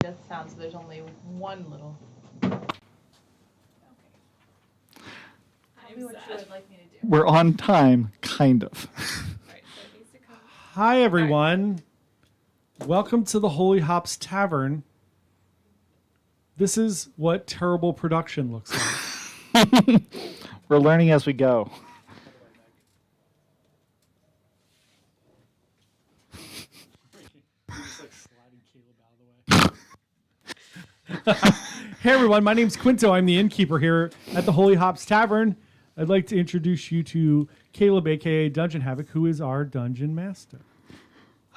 death sound, so there's only one little. Tell me what you would like me to do. We're on time, kind of. Right, so it needs to come. Hi, everyone. Welcome to the Holy Hops Tavern. This is what terrible production looks like. We're learning as we go. Hey, everyone. My name's Quinto. I'm the innkeeper here at the Holy Hops Tavern. I'd like to introduce you to Caleb, a.k.a. Dungeon Havoc, who is our dungeon master.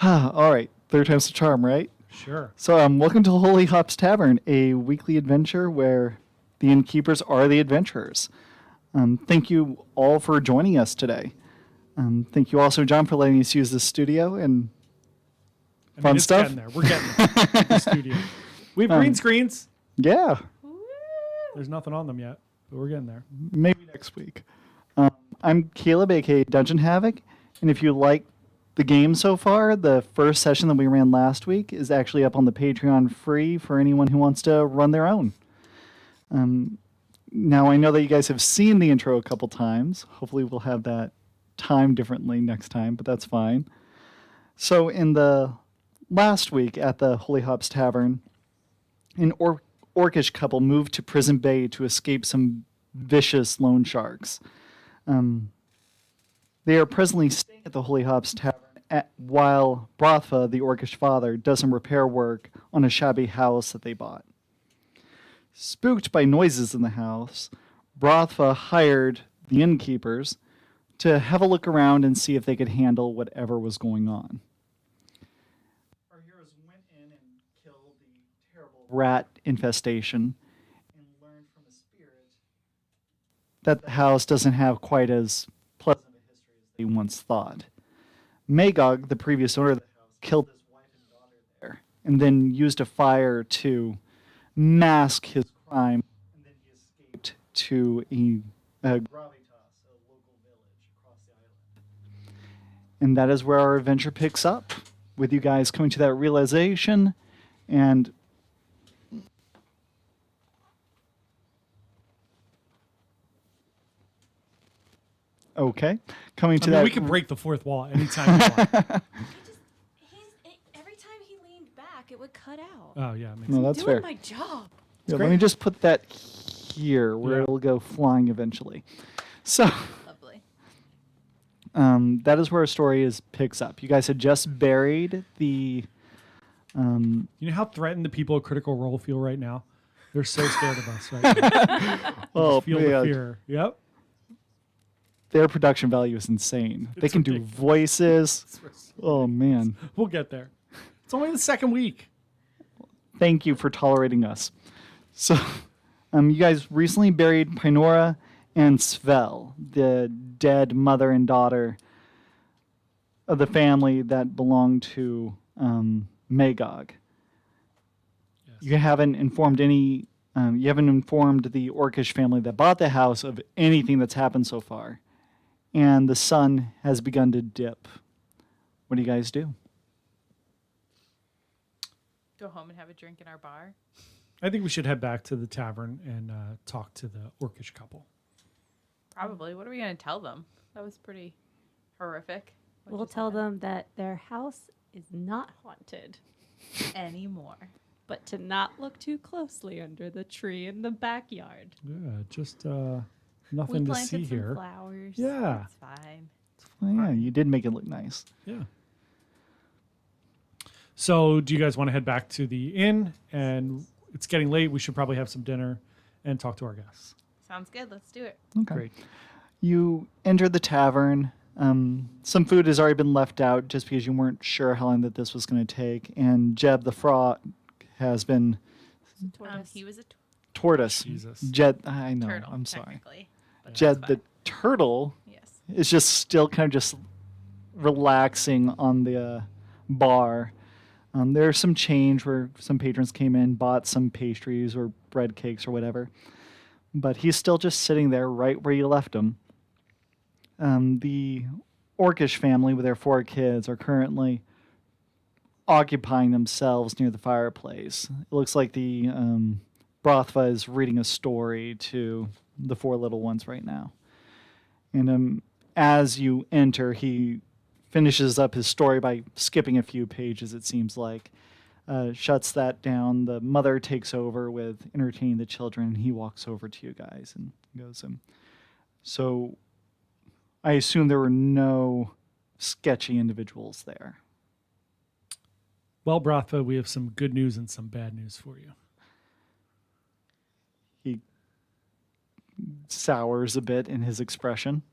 All right, third time's the charm, right? Sure. So, welcome to Holy Hops Tavern, a weekly adventure where the innkeepers are the adventurers. Thank you all for joining us today. Thank you also, John, for letting us use the studio and fun it's stuff. Getting there. We're getting there. With the studio. We have green screens. Yeah, There's nothing on them yet, but we're getting there. maybe next week. I'm Caleb, aka Dungeon Havoc, and if you like the game so far, the first session that we ran last week is actually up on the Patreon free for anyone who wants to run their own. Now, I know that you guys have seen the intro a couple times. Hopefully we'll have that timed differently next time, but that's fine. So in the last week at the Holy Hops Tavern, an orcish couple moved to Prison Bay to escape some vicious loan sharks. They are presently staying at the Holy Hops Tavern while Brothfa, the orcish father, does some repair work on a shabby house that they bought. Spooked by noises in the house, Brothfa hired the innkeepers to have a look around and see if they could handle whatever was going on. Our heroes went in and killed the terrible rat infestation and learned from the spirit that the house doesn't have quite as pleasant a history as they once thought. Magog, the previous owner of the house, killed his wife and daughter there and then used a fire to mask his crime, and then he escaped to a gravitas, a local village across the island. And that is where our adventure picks up, with you guys coming to that realization and okay, coming to that. We can break the fourth wall anytime we want. Every time he leaned back, it would cut out. Oh, yeah. Makes No, sense. that's Doing fair. my job. Yeah, let great. me just put that here where Yeah. it'll go flying eventually. So Lovely. that is where our story picks up. You guys had just buried the. You know how threatened the people at Critical Role feel right now? They're so scared of us right now. Oh, Feel the man. fear. Yep. Their production value is insane. They It's can do ridiculous. voices. Oh man! We'll get there. It's only the second week. Thank you for tolerating us. So, you guys recently buried Pinora and Svel, the dead mother and daughter of the family that belonged to Magog. Yes. You haven't informed any. You haven't informed the Orcish family that bought the house of anything that's happened so far, and the sun has begun to dip. What do you guys do? Go home and have a drink in our bar. I think we should head back to the tavern and talk to the orcish couple. Probably. What are we going to tell them? That was pretty horrific. What We'll just tell happened. them that their house is not haunted, Anymore. but to not look too closely under the tree in the backyard. Yeah, just We nothing to planted see some here. flowers. Yeah. It's fine. Well, yeah, you did make it look nice. Yeah. So, do you guys want to head back to the inn? And it's getting late. We should probably have some dinner and talk to our guests. Sounds good. Let's do it. Okay. Great. You enter the tavern. Some food has already been left out just because you weren't sure how long that this was going to take. And Jeb the frog has been He was a tortoise. Jesus. Jed, I know. turtle. I'm sorry. Technically. But Jed that's the fine. turtle Yes. is just still kind of just relaxing on the bar. There's some change where some patrons came in, bought some pastries or bread cakes or whatever. But he's still just sitting there right where you left him. The Orcish family with their 4 kids are currently occupying themselves near the fireplace. It looks like the Brothva is reading a story to the four little ones right now. And as you enter, he finishes up his story by skipping a few pages, it seems like. Shuts that down. The mother takes over with entertaining the children, and he walks over to you guys and goes, so I assume there were no sketchy individuals there. Well, Brathva, we have some good news and some bad news for you. He sours a bit in his expression.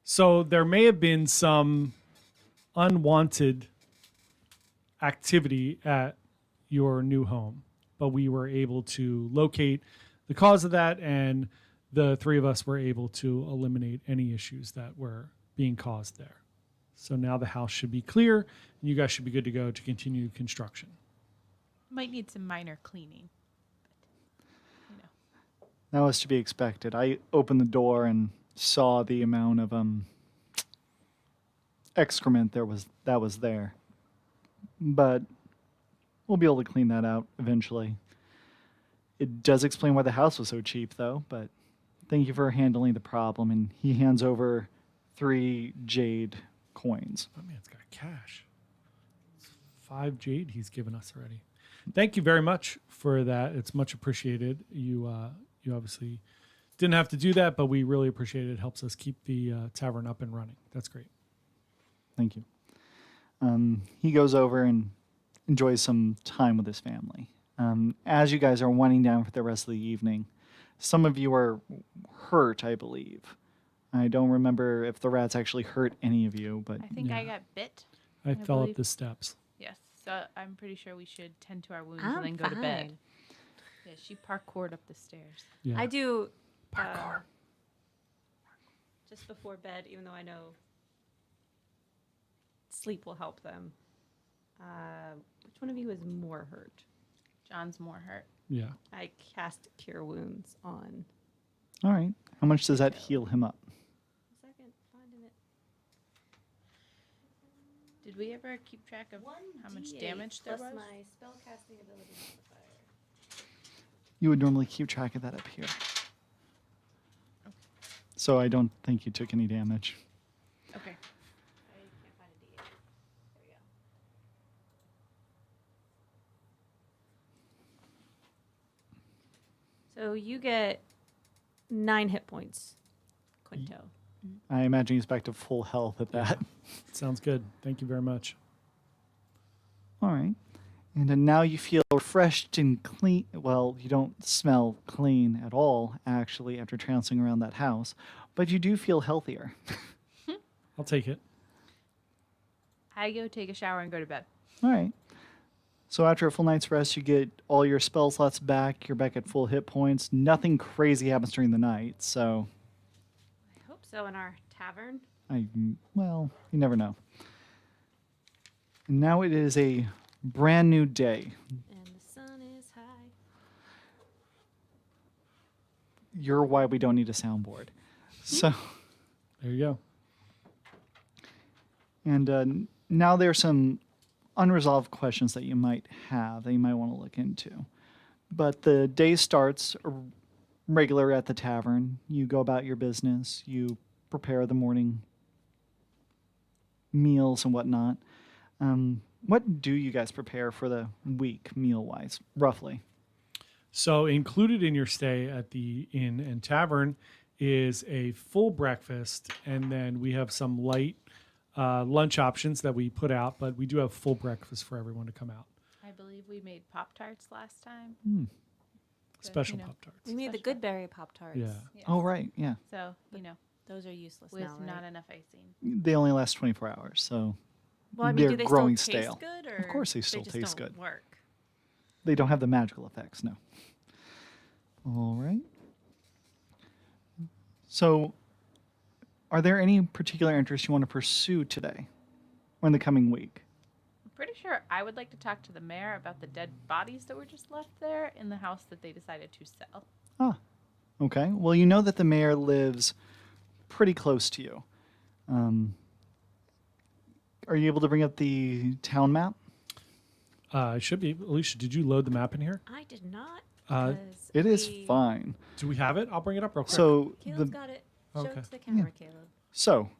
So there may have been some unwanted activity at your new home, but we were able to locate the cause of that, and the three of us were able to eliminate any issues that were being caused there. So now the house should be clear, and you guys should be good to go to continue construction. Might need some minor cleaning. But, you know. That was to be expected. I opened the door and saw the amount of excrement that was there. But we'll be able to clean that out eventually. It does explain why the house was so cheap, though, but thank you for handling the problem. And he hands over 3 jade coins. Oh, man's got cash. It's 5 jade he's given us already. Thank you very much for that. It's much appreciated. You obviously didn't have to do that, but we really appreciate it. It helps us keep the tavern up and running. That's great. Thank you. He goes over and enjoys some time with his family. As you guys are winding down for the rest of the evening, some of you are hurt, I believe. I don't remember if the rats actually hurt any of you, but I think I got bit. I fell up believe- the steps. Yes. So I'm pretty sure we should tend to our wounds I'm and then go to bed. fine. Yeah, she parkoured up the stairs. Yeah. I do just before bed, even though I know sleep will help them. Which one of you is more hurt? John's more hurt. Yeah. I cast Cure Wounds on. all right. How much does that heal him up? Second, finding it. Did we ever keep track of how much damage there was? my spellcasting ability modifier. You would normally keep track of that up here. So I don't think you took any damage. Okay. I can't find a D8. There we go. So you get 9 hit points, Quinto. I imagine he's back to full health at that. Sounds good. Thank you very much. All right. And then now you feel refreshed and clean. Well, you don't smell clean at all, actually, after trouncing around that house. But you do feel healthier. I'll take it. I go take a shower and go to bed. All right. So after a full night's rest, you get all your spell slots back. You're back at full hit points. Nothing crazy happens during the night. So, I hope so in our tavern. well, you never know. And now it is a brand new day. And the sun is high. You're why we don't need a soundboard. So, There you go. and now there's some unresolved questions that you might have that you might want to look into. But the day starts regular at the tavern. You go about your business. You prepare the morning meals and whatnot. What do you guys prepare for the week meal-wise, roughly? So included in your stay at the inn and tavern is a full breakfast, and then we have some light lunch options that we put out, but we do have full breakfast for everyone to come out. I believe we made Pop-Tarts last time. Special you know. Pop-Tarts. We made the Special. Goodberry Pop-Tarts. Yeah. Yes. Oh, right, yeah. So, you know, Those are useless with now, right? not enough icing. They only last 24 hours, so Well, I mean, they're do they growing still stale. taste good? Or Of course they still just taste don't good. Work. they don't have the magical effects, no. All right. So, are there any particular interests you want to pursue today or in the coming week? I'm pretty sure I would like to talk to the mayor about the dead bodies that were just left there in the house that they decided to sell. Ah, okay. Well, you know that the mayor lives pretty close to you. are you able to bring up the town map? It should be. Alicia, did you load the map in here? I did not. Uh, 'cause It is we- fine. Do we have it? I'll bring it up real quick. So Caleb's the got it. Show Okay. it to the camera, Caleb. So,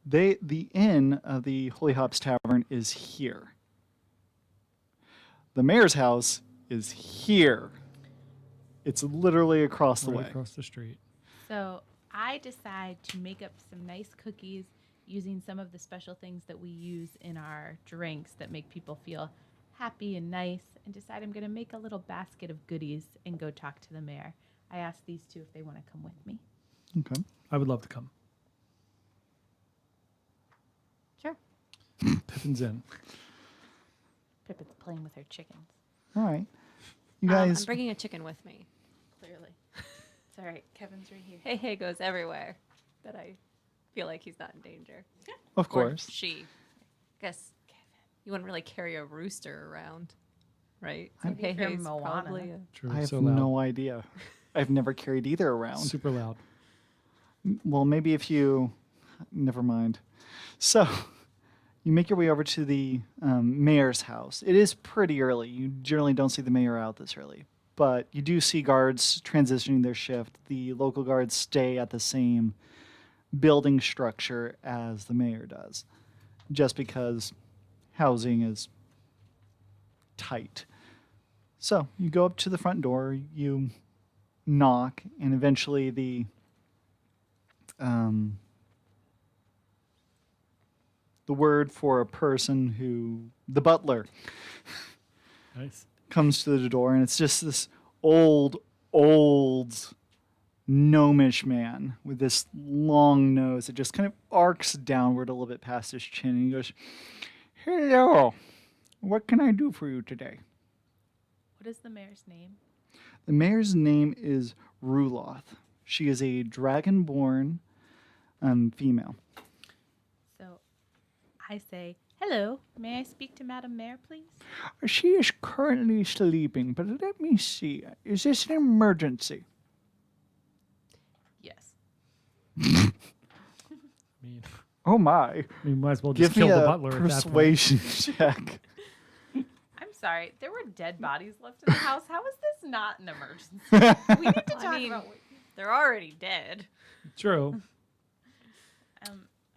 the inn of the Holy Hops Tavern is here. The mayor's house is here. It's literally across the right way. across the street. So I decide to make up some nice cookies using some of the special things that we use in our drinks that make people feel happy and nice, and decide I'm going to make a little basket of goodies and go talk to the mayor. I asked these two if they want to come with me. Okay. I would love to come. Sure. Pippin's in. Pippin's playing with her chickens. All right. You I'm guys, bringing a chicken with me. Clearly. It's all right. Kevin's right here. Hey goes everywhere. That I feel like he's not in danger. of Or course. she. Guess you wouldn't really carry a rooster around, right? I'm- Maybe if you're Hey-hey's Moana. probably True. I have so loud. no idea. I've never carried either around. Super loud. Well, maybe if you. Never mind. So, you make your way over to the mayor's house. It is pretty early. You generally don't see the mayor out this early. But you do see guards transitioning their shift. The local guards stay at the same building structure as the mayor does, just because housing is tight. So, you go up to the front door, you knock, and eventually the word for a person who, the butler, Nice. comes to the door, and it's just this old gnomish man with this long nose that just kind of arcs downward a little bit past his chin, and he goes, "Hello, what can I do for you today?" What is the mayor's name? The mayor's name is Ruloth. She is a dragonborn female. So I say, hello, may I speak to Madam Mayor, please? She is currently sleeping, but let me see. Is this an emergency? Yes. I mean, Oh my. we might as well just Give me kill the a butler at that point. persuasion check. I'm sorry. There were dead bodies left in the house. How is this not an emergency? We need to talk I mean, about. they're already dead. True.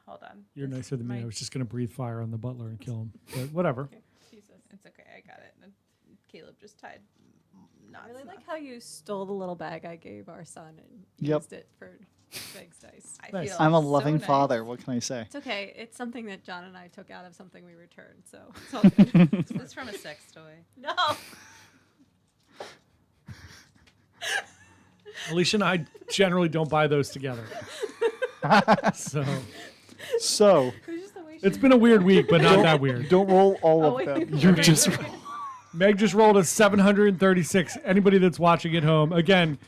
Hold on. You're This nicer than me. I might- was just going to breathe fire on the butler and kill him. But whatever. Jesus, it's okay. I got it. And Caleb just tied knots. I really in like the- how you stole the little bag I gave our son and Yep. used it for Meg's dice. I Nice. feel I'm a so loving nice. father. What can I say? It's okay. It's something that John and I took out of something we returned, so it's all good. This is from a sex toy. No. Alicia and I generally don't buy those together. So So, It was just the way it's been a weird week, but not that weird. don't roll all Oh, of wait. them. You just Meg just rolled a 736. Anybody that's watching at home, again,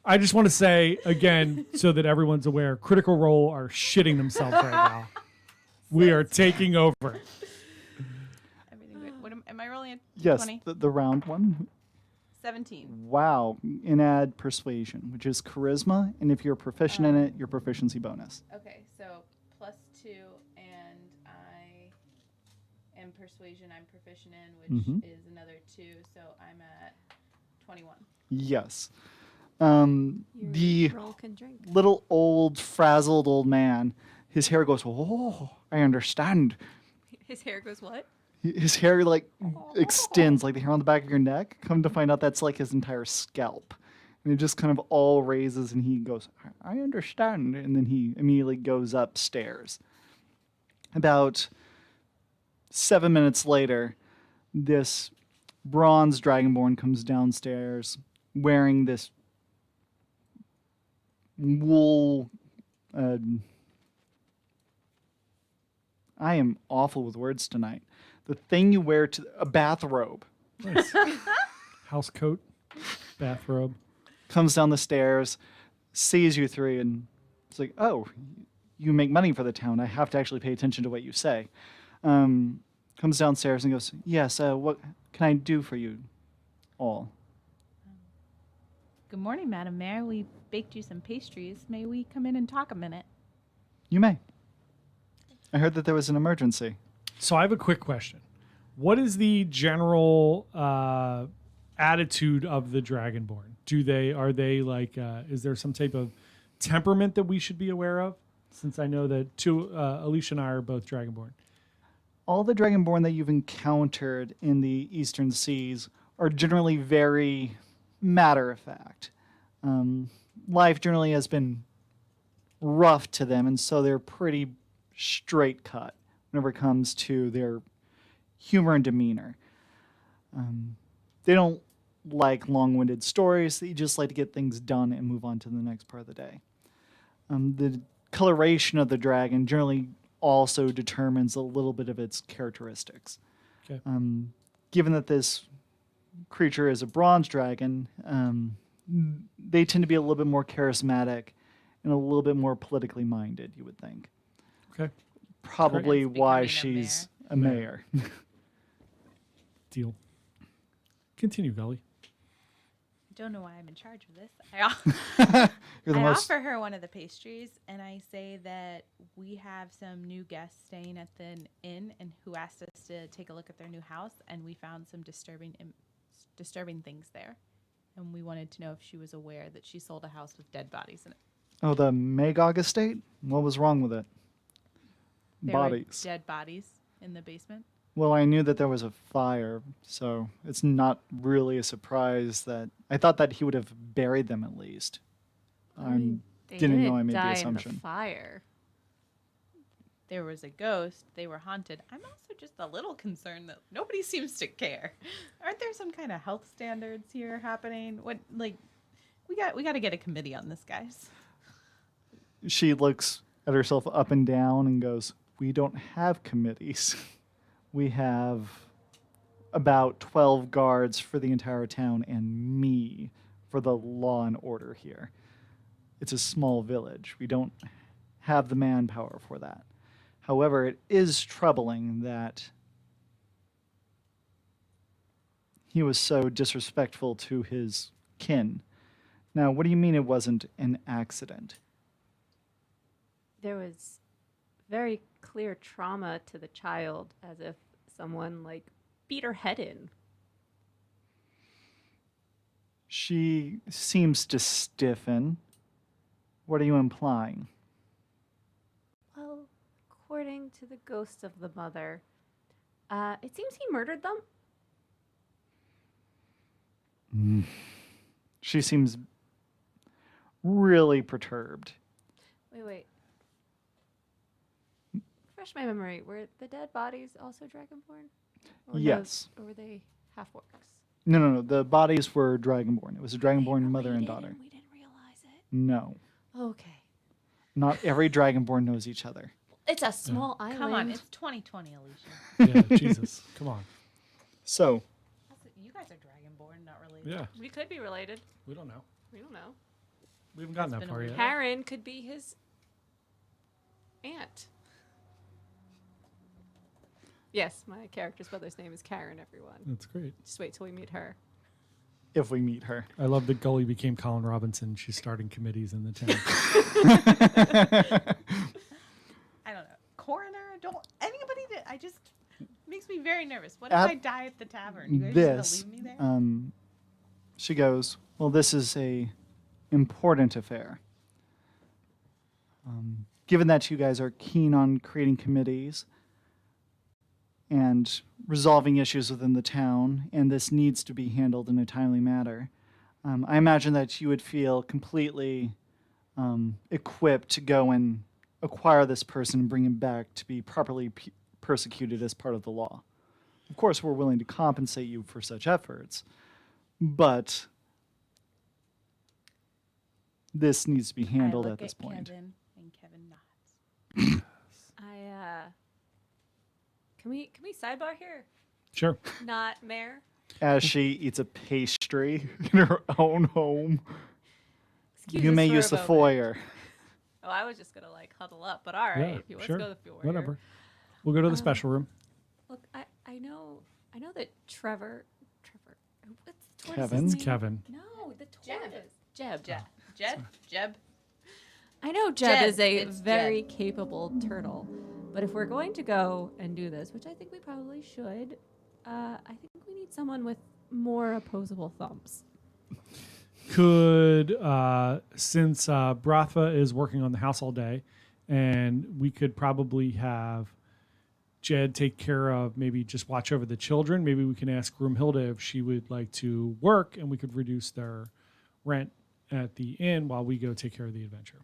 I just want to say again, so that everyone's aware, Critical Role are shitting themselves right now. We are taking over. Everything good. What am I rolling a Yes, 20? the round one. 17. Wow. And add persuasion, which is charisma. And if you're proficient in it, your proficiency bonus. Okay, so +2, and I am persuasion. I'm proficient in, which Mhm. is another 2, so I'm at 21. Yes. Your The roll can drink. little old, frazzled old man, his hair goes, "Oh, I understand." His hair goes what? His hair like extends like the hair on the back of your neck. Come to find out that's like his entire scalp. And it just kind of all raises and he goes, "I understand." And then he immediately goes upstairs. About 7 minutes later, this bronze dragonborn comes downstairs wearing this wool. I am awful with words tonight. The thing you wear to a bathrobe. Nice. House coat, bathrobe. Comes down the stairs, sees you three, and it's like, "Oh, you make money for the town. I have to actually pay attention to what you say." Comes downstairs and goes, "Yes, what can I do for you all?" Good morning, Madam Mayor. We baked you some pastries. May we come in and talk a minute? "You may. I heard that there was an emergency." So I have a quick question. What is the general attitude of the Dragonborn? Are they like? Is there some type of temperament that we should be aware of? Since I know that Alicia and I are both Dragonborn. All the Dragonborn that you've encountered in the Eastern Seas are generally very matter of fact. Life generally has been rough to them, and so they're pretty straight cut whenever it comes to their humor and demeanor. They don't like long-winded stories. They just like to get things done and move on to the next part of the day. The coloration of the dragon generally also determines a little bit of its characteristics. Okay. Given that this creature is a bronze dragon, they tend to be a little bit more charismatic and a little bit more politically minded, you would think. Okay. Probably Hence why becoming a she's a mayor. Deal. Continue, Gully. I don't know why I'm in charge of this. I You're the most offer her one of the pastries, and I say that we have some new guests staying at the inn, and who asked us to take a look at their new house, and we found some disturbing things there, and we wanted to know if she was aware that she sold a house with dead bodies in it. Oh, the Magog estate? What was wrong with it? There were Bodies. dead bodies in the basement. Well, I knew that there was a fire, so it's not really a surprise that I thought that he would have buried them at least. I They didn't know I made die the in assumption. fire. There was a ghost. They were haunted. I'm also just a little concerned that nobody seems to care. Aren't there some kind of health standards here happening? What we got to get a committee on this, guys. She looks at herself up and down and goes, "We don't have committees. We have about 12 guards for the entire town and me for the law and order here. It's a small village. We don't have the manpower for that. However, it is troubling that he was so disrespectful to his kin. Now, what do you mean it wasn't an accident? There was very clear trauma to the child, as if someone beat her head in. She seems to stiffen. What are you implying? Well, according to the ghost of the mother, it seems he murdered them. She seems really perturbed. Wait. Refresh my memory. Were the dead bodies also Dragonborn? Or Yes. Or were they half-orcs? No. The bodies were Dragonborn. It was a Dragonborn mother and daughter. We didn't realize it. No. Okay. Not every Dragonborn knows each other. It's a small island. Come on, it's 2020, Alicia. Yeah, Jesus. Come on. So, Also, you guys are dragonborn, not related. Yeah. We could be related. We don't know. We don't know. We haven't gotten That's that been a far weird- yet. Karen could be his aunt. Yes, my character's brother's name is Karen, everyone. That's great. Just wait till we meet her. if we meet her. I love that Gully became Colin Robinson. She's starting committees in the town. I don't know. Coroner? Don't anybody that I just makes me very nervous. What At if I die at the tavern? You guys just gonna leave me there? She goes, well, this is a important affair. Given that you guys are keen on creating committees and resolving issues within the town, and this needs to be handled in a timely manner, I imagine that you would feel completely equipped to go and acquire this person and bring him back to be properly persecuted as part of the law. Of course, we're willing to compensate you for such efforts, but this needs to be handled I look at this point. Kevin, and Kevin nods. Can we sidebar here? Sure. Not Mayor. As she eats a pastry in her own home, Excuse you us may for use a the moment. foyer. Oh, I was just gonna huddle up, but all right. Yeah, If you want sure. to go to the foyer. Whatever. We'll go to the special room. Look, I know that Trevor. What's the tortoise's Kevin? It's name? Kevin. No, the Jeb. tortoise. Jeb. Jeb? I know Jeb Jeb. is a It's very capable turtle, But if we're going to go and do this, which I think we probably should, I think we need someone with more opposable thumbs. Could, since Bratva is working on the house all day, and we could probably have Jed take care of, maybe just watch over the children. Maybe we can ask Groomhilda if she would like to work, and we could reduce their rent at the inn while we go take care of the adventure.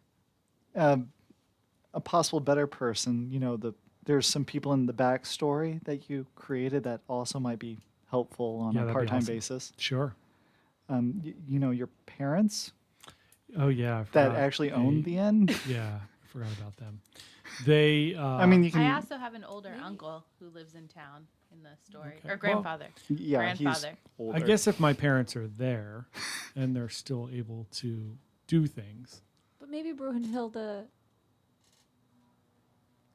A possible better person, there's some people in the backstory that you created that also might be helpful on Yeah, a that'd be part-time awesome. basis. Sure. Your parents Oh yeah, I that forgot. actually own the inn. Yeah, I forgot about them. They. I mean, you can. I also have an older uncle who lives in town in the story, Okay. or grandfather. yeah, he's grandfather. older. I guess if my parents are there, and they're still able to do things. But maybe Brunhilde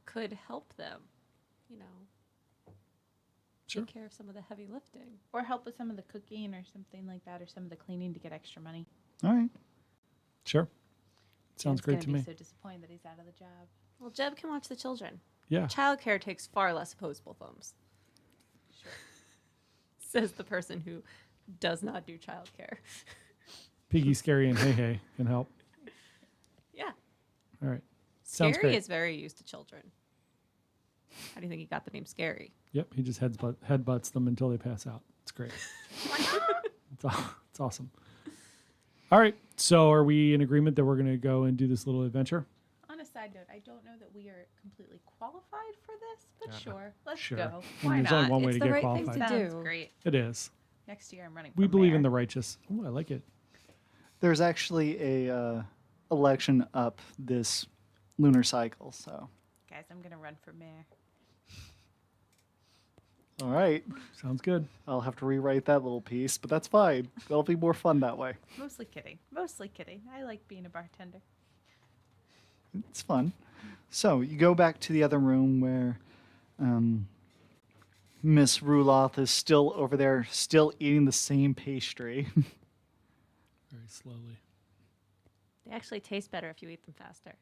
could help them, Sure. take care of some of the heavy lifting. Or help with some of the cooking or something like that, or some of the cleaning to get extra money. All right. Sure. Sounds Jen's great gonna to be me. so disappointed that he's out of the job. Well, Jeb can watch the children. Yeah. Childcare takes far less opposable thumbs. Sure. Says the person who does not do childcare. Piggy, Scary, and Hey Hey can help. Yeah. All right. Sounds Scary great. is very used to children. How do you think he got the name Scary? Yep. He just headbutts them until they pass out. It's great. It's awesome. All right. So are we in agreement that we're going to go and do this little adventure? On a side note, I don't know that we are completely qualified for this, but sure, let's Sure. go. And Why there's only not? one way It's to the get right thing qualified. to Sounds do. great. It is. Next year, I'm running. We for believe in mayor. the righteous. Oh, I like it. There's actually a election up this lunar cycle, so Guys, I'm gonna run for mayor. all right. Sounds good. I'll have to rewrite that little piece, but that's fine. That'll be more fun that way. Mostly kidding. Mostly kidding. I like being a bartender. It's fun. So you go back to the other room where Miss Ruloth is still over there, still eating the same pastry. Very slowly. They actually taste better if you eat them faster.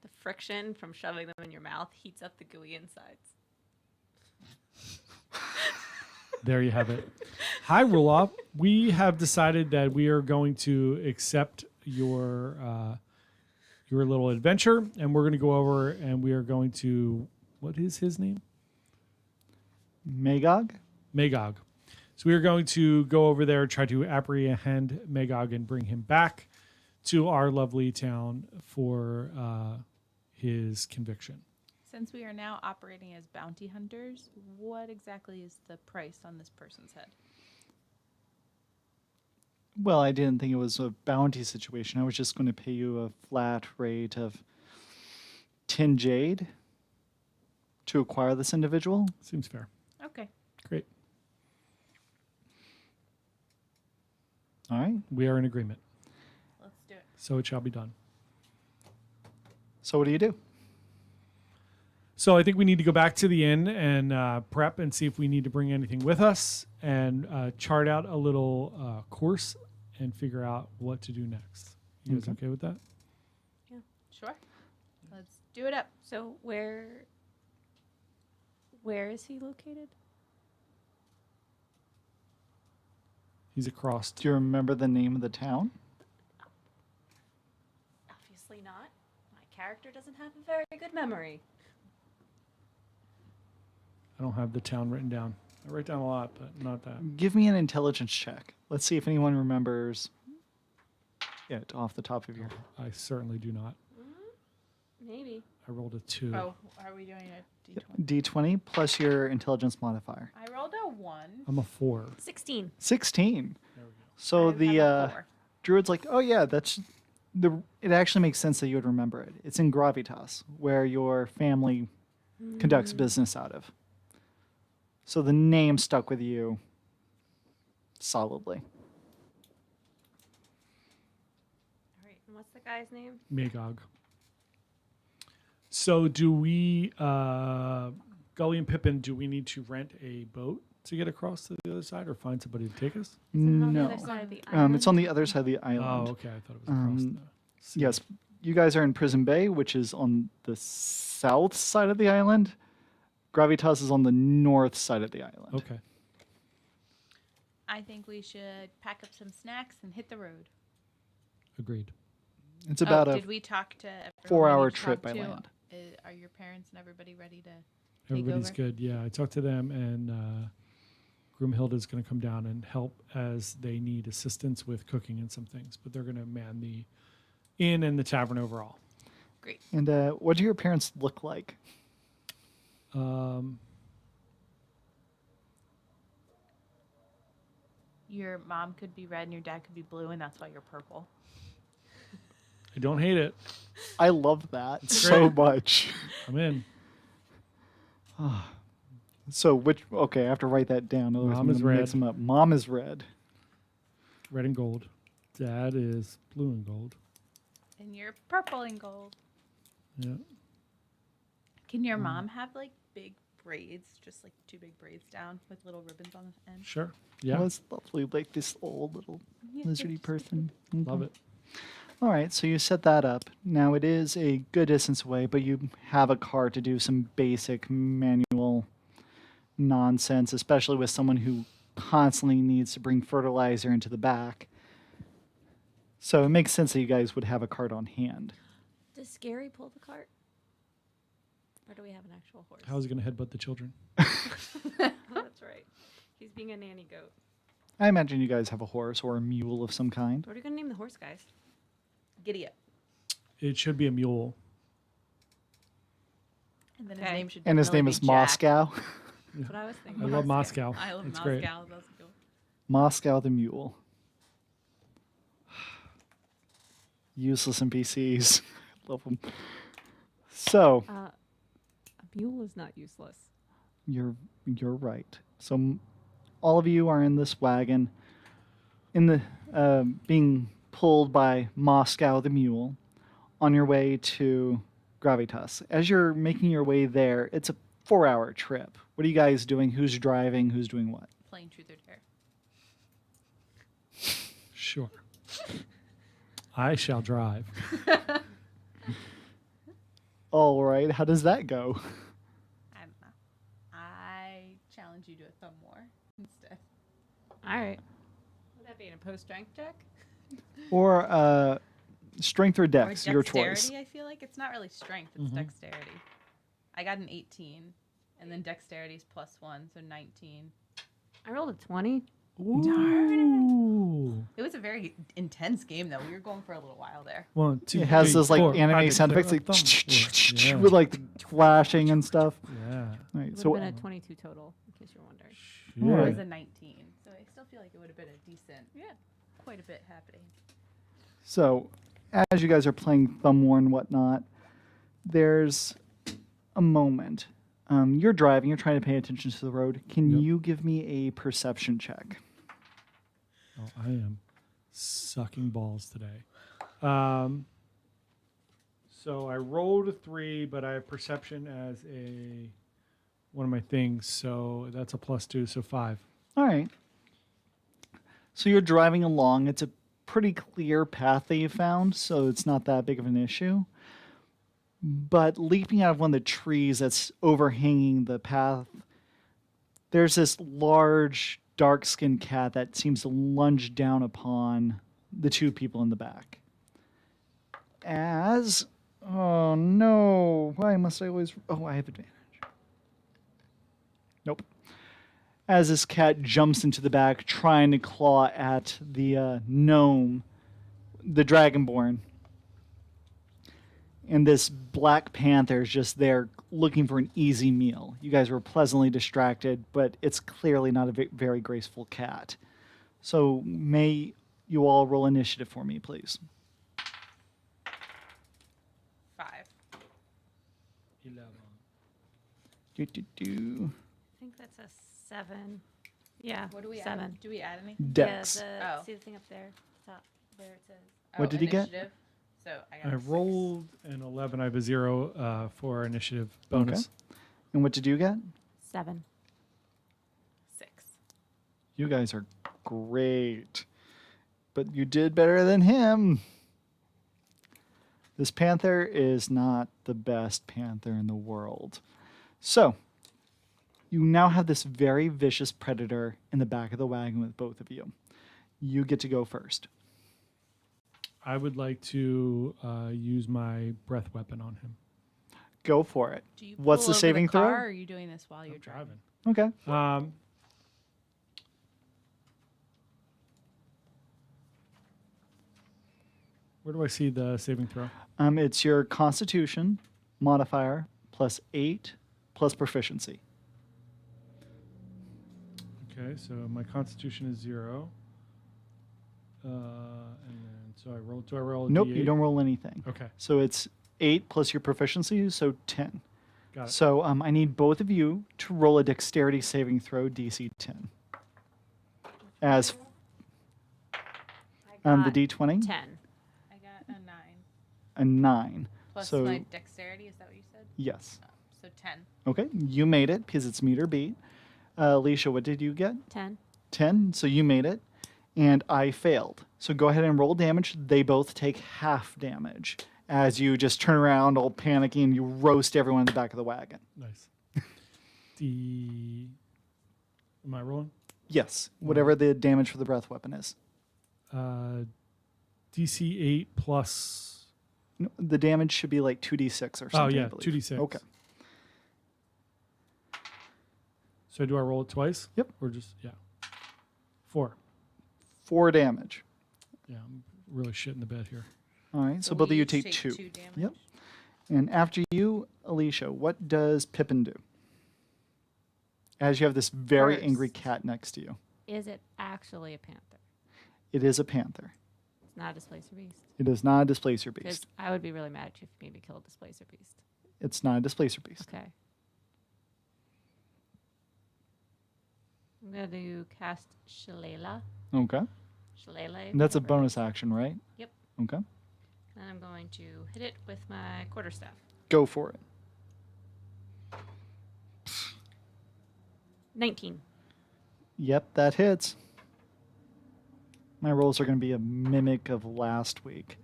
The friction from shoving them in your mouth heats up the gooey insides. There you have it. Hi, Ruloff. We have decided that we are going to accept your little adventure, and we're going to go over and we are going to, what is his name? Magog? Magog. So we are going to go over there, try to apprehend Magog and bring him back to our lovely town for his conviction. Since we are now operating as bounty hunters, what exactly is the price on this person's head? Well, I didn't think it was a bounty situation. I was just going to pay you a flat rate of 10 jade to acquire this individual. Seems fair. Okay. Great. All right. We are in agreement. Let's do it. So it shall be done. So what do you do? So I think we need to go back to the inn and prep and see if we need to bring anything with us and chart out a little course and figure out what to do next. You guys okay with that? Sure. Let's do it up. So where is he located? He's across. Do you remember the name of the town? Obviously not. My character doesn't have a very good memory. I don't have the town written down. I write down a lot, but not that. Give me an intelligence check. Let's see if anyone remembers it off the top of your head. I certainly do not. Maybe. I rolled a 2. Oh, are we doing a D20? D20 plus your intelligence modifier. I rolled a 1. I'm a 4. 16. 16. There we go. So I have the a 4. druid's like, oh yeah, that's it actually makes sense that you would remember it. It's in Gravitas, where your family conducts business out of. So the name stuck with you solidly. All right. And what's the guy's name? Magog. So do we, Gully and Pippin, do we need to rent a boat to get across to the other side or find somebody to take us? Is it on the No. other side of the island? It's on the other side of the Oh, island. okay. I thought it was across the sea. Yes, you guys are in Prison Bay, which is on the south side of the island. Gravitas is on the north side of the island. Okay. I think we should pack up some snacks and hit the road. Agreed. It's about oh, a did we talk to everyone we 4-hour need to trip talk by to? land. Are your parents and everybody ready to take Everybody's over? good. Yeah, I talked to them, and Groomhilda is going to come down and help as they need assistance with cooking and some things. But they're going to man the inn and the tavern overall. Great. And what do your parents look like? Your mom could be red and your dad could be blue, and that's why you're purple. I don't hate it. I love that so much. I'm in. So which? Okay, I have to write that down. Otherwise Mom I'm is gonna red. mix them up. Mom is red. Red and gold. Dad is blue and gold. And you're purple and gold. Yeah. Can your mom have like big braids, just like 2 big braids down with little ribbons on the end? Sure. Yeah. Oh, it's lovely, like this old little lizardy person. Love Okay. it. All right, so you set that up. Now it is a good distance away, but you have a car to do some basic manual nonsense, especially with someone who constantly needs to bring fertilizer into the back. So it makes sense that you guys would have a cart on hand. Does Scary pull the cart? Or do we have an actual horse? How's he going to headbutt the children? Oh, that's right. He's being a nanny goat. I imagine you guys have a horse or a mule of some kind. What are you going to name the horse, guys? Giddy up. It should be a mule. And then Okay. his name should And his definitely name be is Jack. Moscow. That's what I was I thinking. love Moscow. I love It's Moscow. great. That's good. Moscow the mule. Useless NPCs. Love them. So A mule is not useless. you're right. So all of you are in this wagon, in the being pulled by Moscow the mule, on your way to Gravitas. As you're making your way there, it's a 4-hour trip. What are you guys doing? Who's driving? Who's doing what? Playing Truth or Dare. Sure. I shall drive. All right. How does that go? I don't know. I challenge you to a thumb war instead. All right. Would that be in a post-strength check? Or strength or dex, or your dexterity, choice. I feel like it's not really strength; it's dexterity. I got an 18, and then dexterity's +1, so 19. I rolled a 20. Ooh. It was a very intense game, though. We were going for a little while there. 1, 2, It has 3, those like 4, anime 5, sound effects, 6, like 7, yeah. with like the flashing and stuff. Yeah. All right, It would so have been a 22 total, in case you're wondering. It Sure. was a 19, so I still feel like it would have been a decent, quite a bit happening. So, as you guys are playing Thumb War and whatnot, there's a moment. You're driving, you're trying to pay attention to the road. Can Yep. you give me a perception check? Oh, I am sucking balls today. So I rolled a 3, but I have perception as one of my things, so that's a +2, so 5. All right. So you're driving along. It's a pretty clear path that you found, so it's not that big of an issue. But leaping out of one of the trees that's overhanging the path, there's this large, dark-skinned cat that seems to lunge down upon the two people in the back. Oh no, why must I always... Oh, I have advantage. Nope. As this cat jumps into the back, trying to claw at the gnome, the Dragonborn. And this Black Panther is just there looking for an easy meal. You guys were pleasantly distracted, but it's clearly not a very graceful cat. So may you all roll initiative for me, please. 5. 11. Do. I think that's a 7. Yeah, What do we 7. add? Do we add anything? Dex. Yeah, Oh. see the thing up there, top, where it says. What did he get? Initiative. So I got I a 6. rolled an 11. I have a 0 for initiative bonus. And what did you get? 7. 6. You guys are great. But you did better than him. This panther is not the best panther in the world. So, you now have this very vicious predator in the back of the wagon with both of you. You get to go first. I would like to use my breath weapon on him. Go for it. Do you What's pull the over saving the car, throw? Or are you doing this while you're I'm driving? driving. Okay. Where do I see the saving throw? It's your Constitution modifier plus 8 plus proficiency. Okay, so my Constitution is 0. And then so I roll. Do I roll? A Nope, D8? you don't roll anything. Okay, So it's 8 plus your proficiency, so 10. got it. So I need both of you to roll a dexterity saving throw DC 10. As I the got D20, 10. I got a 9 a 9. plus So- my dexterity. Is that what you said? Yes. Oh, so 10. Okay, you made it because it's meter beat. Alicia, what did you get? 10. 10, so you made it. And I failed. So go ahead and roll damage. They both take half damage as you just turn around all panicky and you roast everyone in the back of the wagon. Nice. Am I rolling? Yes, whatever the damage for the breath weapon is. DC 8 plus. No, the damage should be like 2d6 or something. Oh I yeah, believe. 2d6. Okay. So do I roll it twice? Yep. Or just 4. 4 damage. Yeah, I'm really shitting the bed here. All right, so both of we you each take 2. 2 damage. Yep. And after you, Alicia, what does Pippin do? As you have this very First. angry cat next to you. Is it actually a panther? It is a panther. It's not a displacer beast. It is not a displacer Because beast. I would be really mad at you if you made me kill a displacer beast. It's not a displacer beast. Okay. I'm going to cast Shillelagh. Okay. Shillelagh. And that's a whatever it bonus is. action, right? Yep. Okay. And I'm going to hit it with my quarterstaff. Go for it. 19. Yep, that hits. My rolls are going to be a mimic of last week.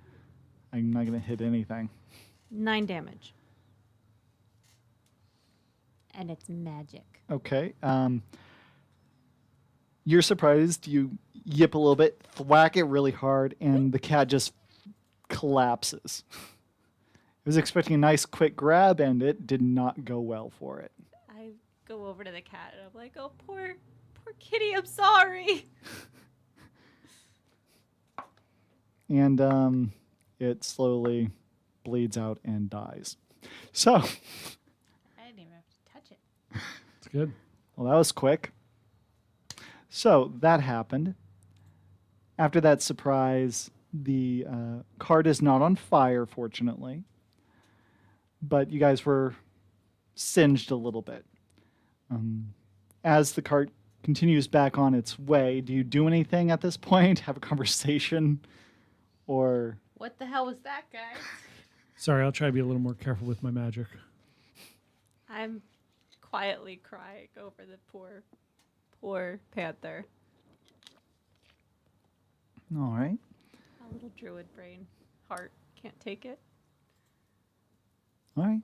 I'm not going to hit anything. 9 damage. And it's magic. Okay. You're surprised. You yip a little bit, thwack it really hard, and the cat just collapses. It was expecting a nice quick grab, and it did not go well for it. I go over to the cat and I'm like, oh, poor kitty, I'm sorry. And it slowly bleeds out and dies. So, I didn't even have to touch it. It's good. well, that was quick. So that happened. After that surprise, the cart is not on fire, fortunately. But you guys were singed a little bit. As the cart continues back on its way, do you do anything at this point? Have a conversation? Or What the hell was that, guys? Sorry, I'll try to be a little more careful with my magic. I'm quietly crying over the poor panther. all right. A little druid brain heart can't take it. All right.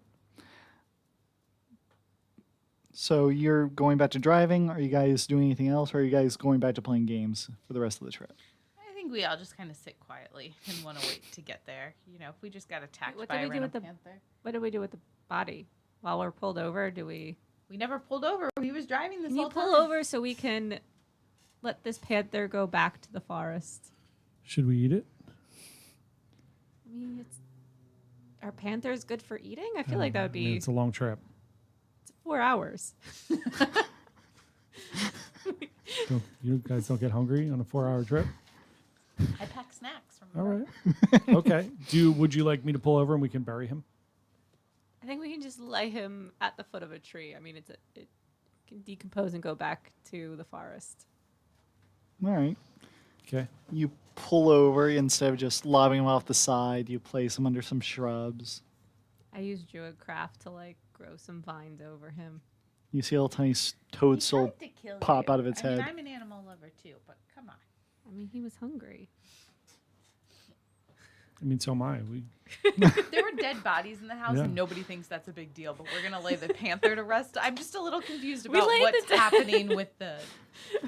So you're going back to driving. Are you guys doing anything else, or are you guys going back to playing games for the rest of the trip? I think we all just kind of sit quietly and want to wait to get there. You know, if we just got attacked what by did a we do random with the- panther. What did we do with the body? While we're pulled over, do we... We never pulled over. He was driving this Can you whole pull time. over so we can let this panther go back to the forest? Should we eat it? I mean, are panthers good for eating? I feel like that would I mean, be it's a long trip. 4 hours. You guys don't get hungry on a 4-hour trip? I pack snacks from All work. right. Okay. Would you like me to pull over and we can bury him? I think we can just lay him at the foot of a tree. I mean, it can decompose and go back to the forest. All right. Okay. You pull over instead of just lobbing him off the side. You place him under some shrubs. I use druidcraft to like grow some vines over him. You see a little tiny toad He soul tried to kill pop you. out of its I mean, head. I'm an animal lover too, but come on. I mean, he was hungry. I mean, so am I. There were dead bodies in the house, Yeah. and nobody thinks that's a big deal. But we're gonna lay the panther to rest. I'm just a little confused We about laid what's the dead- happening with the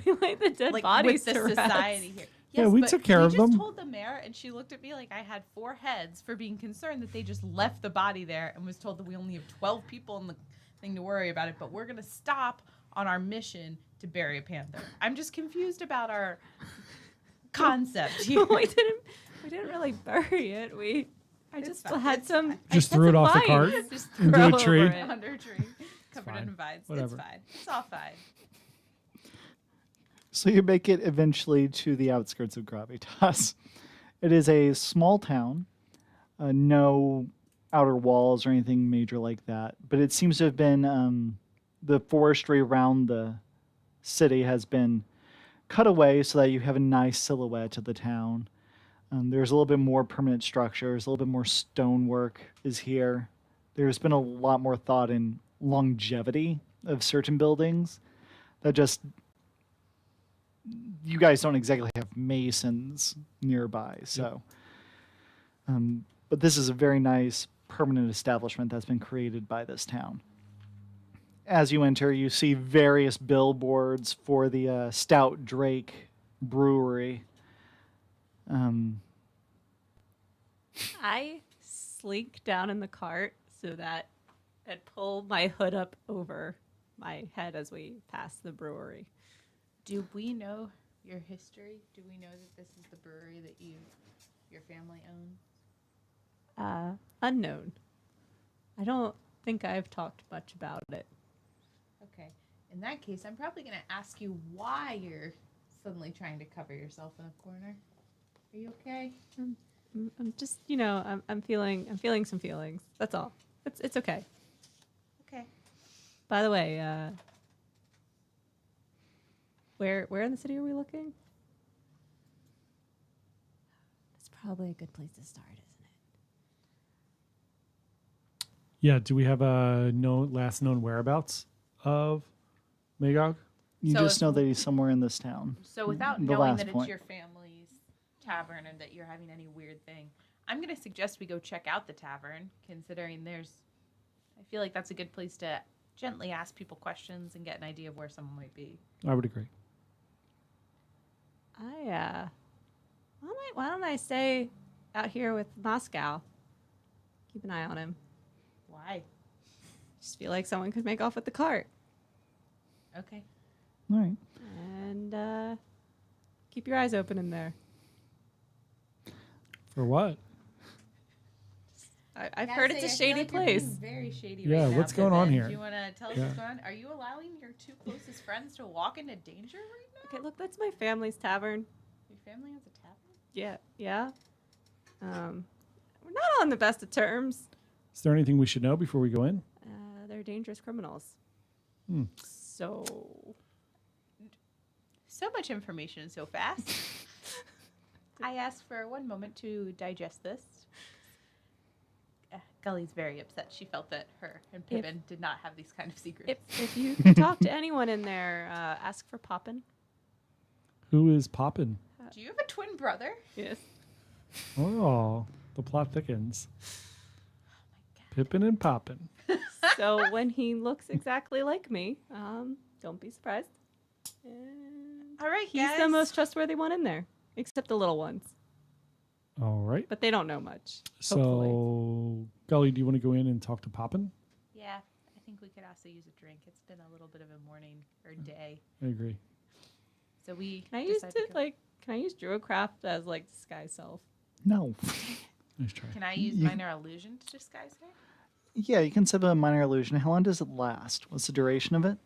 We laid the dead like bodies with the to rest. society here. Yeah, we but took care of We just them. told the mayor, and she looked at me like I had 4 heads for being concerned that they just left the body there, and was told that we only have 12 people in the thing to worry about it. But we're gonna stop on our mission to bury a panther. I'm just confused about our concept here. we didn't really bury it. I It's just fine, had it's some. fine. I Just had threw it some off the vines cart Just into grow a tree. over it. under a tree, covered fine. in vines. Whatever. It's fine. It's all fine. So you make it eventually to the outskirts of Gravitas. It is a small town, no outer walls or anything major like that. But it seems to have been the forestry around the city has been cut away so that you have a nice silhouette of the town. There's a little bit more permanent structures, a little bit more stonework is here. There's been a lot more thought in longevity of certain buildings that just you guys don't exactly have masons nearby, so but this is a very nice permanent establishment that's been created by this town. As you enter, you see various billboards for the Stout Drake Brewery. I slink down in the cart so that and pull my hood up over my head as we pass the brewery. Do we know your history? Do we know that this is the brewery that your family owns? Unknown. I don't think I've talked much about it. Okay. In that case, I'm probably going to ask you why you're suddenly trying to cover yourself in a corner. Are you okay? I'm just, I'm feeling some feelings. That's all. It's okay. Okay. By the way, where in the city are we looking? That's probably a good place to start, isn't it? Yeah. Do we have a last known whereabouts of Magog? You So just if- know that he's somewhere in this town. So without The knowing last that point. it's your family's tavern and that you're having any weird thing, I'm going to suggest we go check out the tavern, considering I feel like that's a good place to gently ask people questions and get an idea of where someone might be. I would agree. Why don't I stay out here with Moscow? Keep an eye on him. Why? Just feel like someone could make off with the cart. Okay. All right. And keep your eyes open in there. For what? I've heard it's a shady place. Very shady. Yeah, right now, what's going on Pippin. here? Do you want to tell us Yeah. what's going on? Are you allowing your 2 closest friends to walk into danger right now? Okay, look, that's my family's tavern. Your family has a tavern? Yeah. We're not on the best of terms. Is there anything we should know before we go in? They're dangerous criminals. Hmm. So So much information so fast. I asked for 1 moment to digest this. Gully's very upset. She felt that her and Pippin did not have these kind of secrets. if you talk to anyone in there, ask for Poppin. Who is Poppin? Do you have a twin brother? Yes. Oh, the plot thickens. Pippin and Poppin. So when he looks exactly like me, don't be surprised. And All right, he's guys. the most trustworthy one in there, except the little ones. All right. But they don't know much. So, Hopefully. Gully, do you want to go in and talk to Poppin? Yeah, I think we could also use a drink. It's been a little bit of a morning or day. I agree. So we Can I use decided to go- Can I use Druidcraft as like disguise self? No. Nice try. Can I use You- minor illusion to disguise her? Yeah, you can set a minor illusion. How long does it last? What's the duration of it?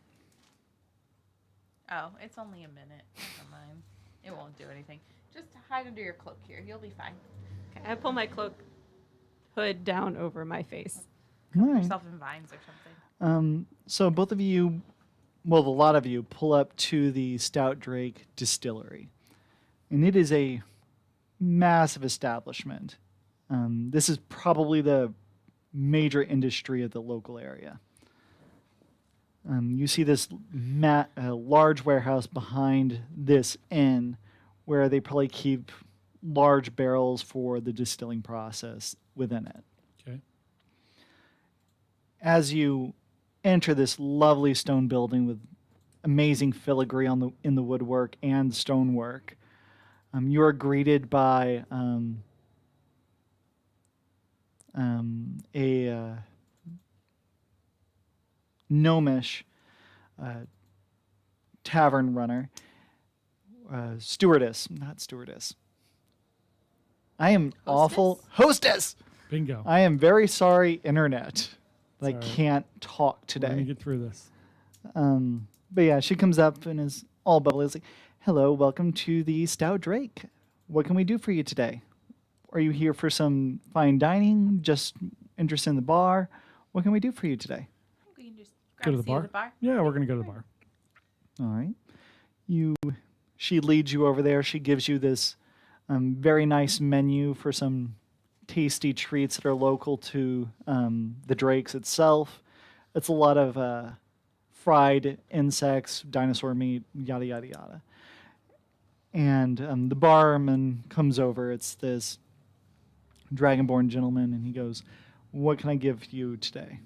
Oh, it's only a minute. Never mind. It won't do anything. Just hide under your cloak here. You'll be fine. Okay, I pull my cloak hood down over my face. All right. Yourself in vines or something. So both of you, well, a lot of you, pull up to the Stout Drake Distillery. And it is a massive establishment. This is probably the major industry of the local area. You see this large warehouse behind this inn where they probably keep large barrels for the distilling process within it. Okay. As you enter this lovely stone building with amazing filigree in the woodwork and stonework, you are greeted by a gnomish tavern runner, stewardess, not stewardess. I am awful. Hostess! Bingo. I am very sorry, internet. I all right. can't talk We're going to today. get through this. But yeah, she comes up and is all bubbly. It's like, hello, welcome to the Stout Drake. What can we do for you today? Are you here for some fine dining? Just interested in the bar? What can we do for you today? We can just Go grab to a the seat bar? at the bar. Yeah, we're going to go to the bar. All right. She leads you over there. She gives you this very nice menu for some tasty treats that are local to the Drakes itself. It's a lot of fried insects, dinosaur meat, yada, yada, yada. And the barman comes over. It's this dragonborn gentleman, and he goes, what can I give you today?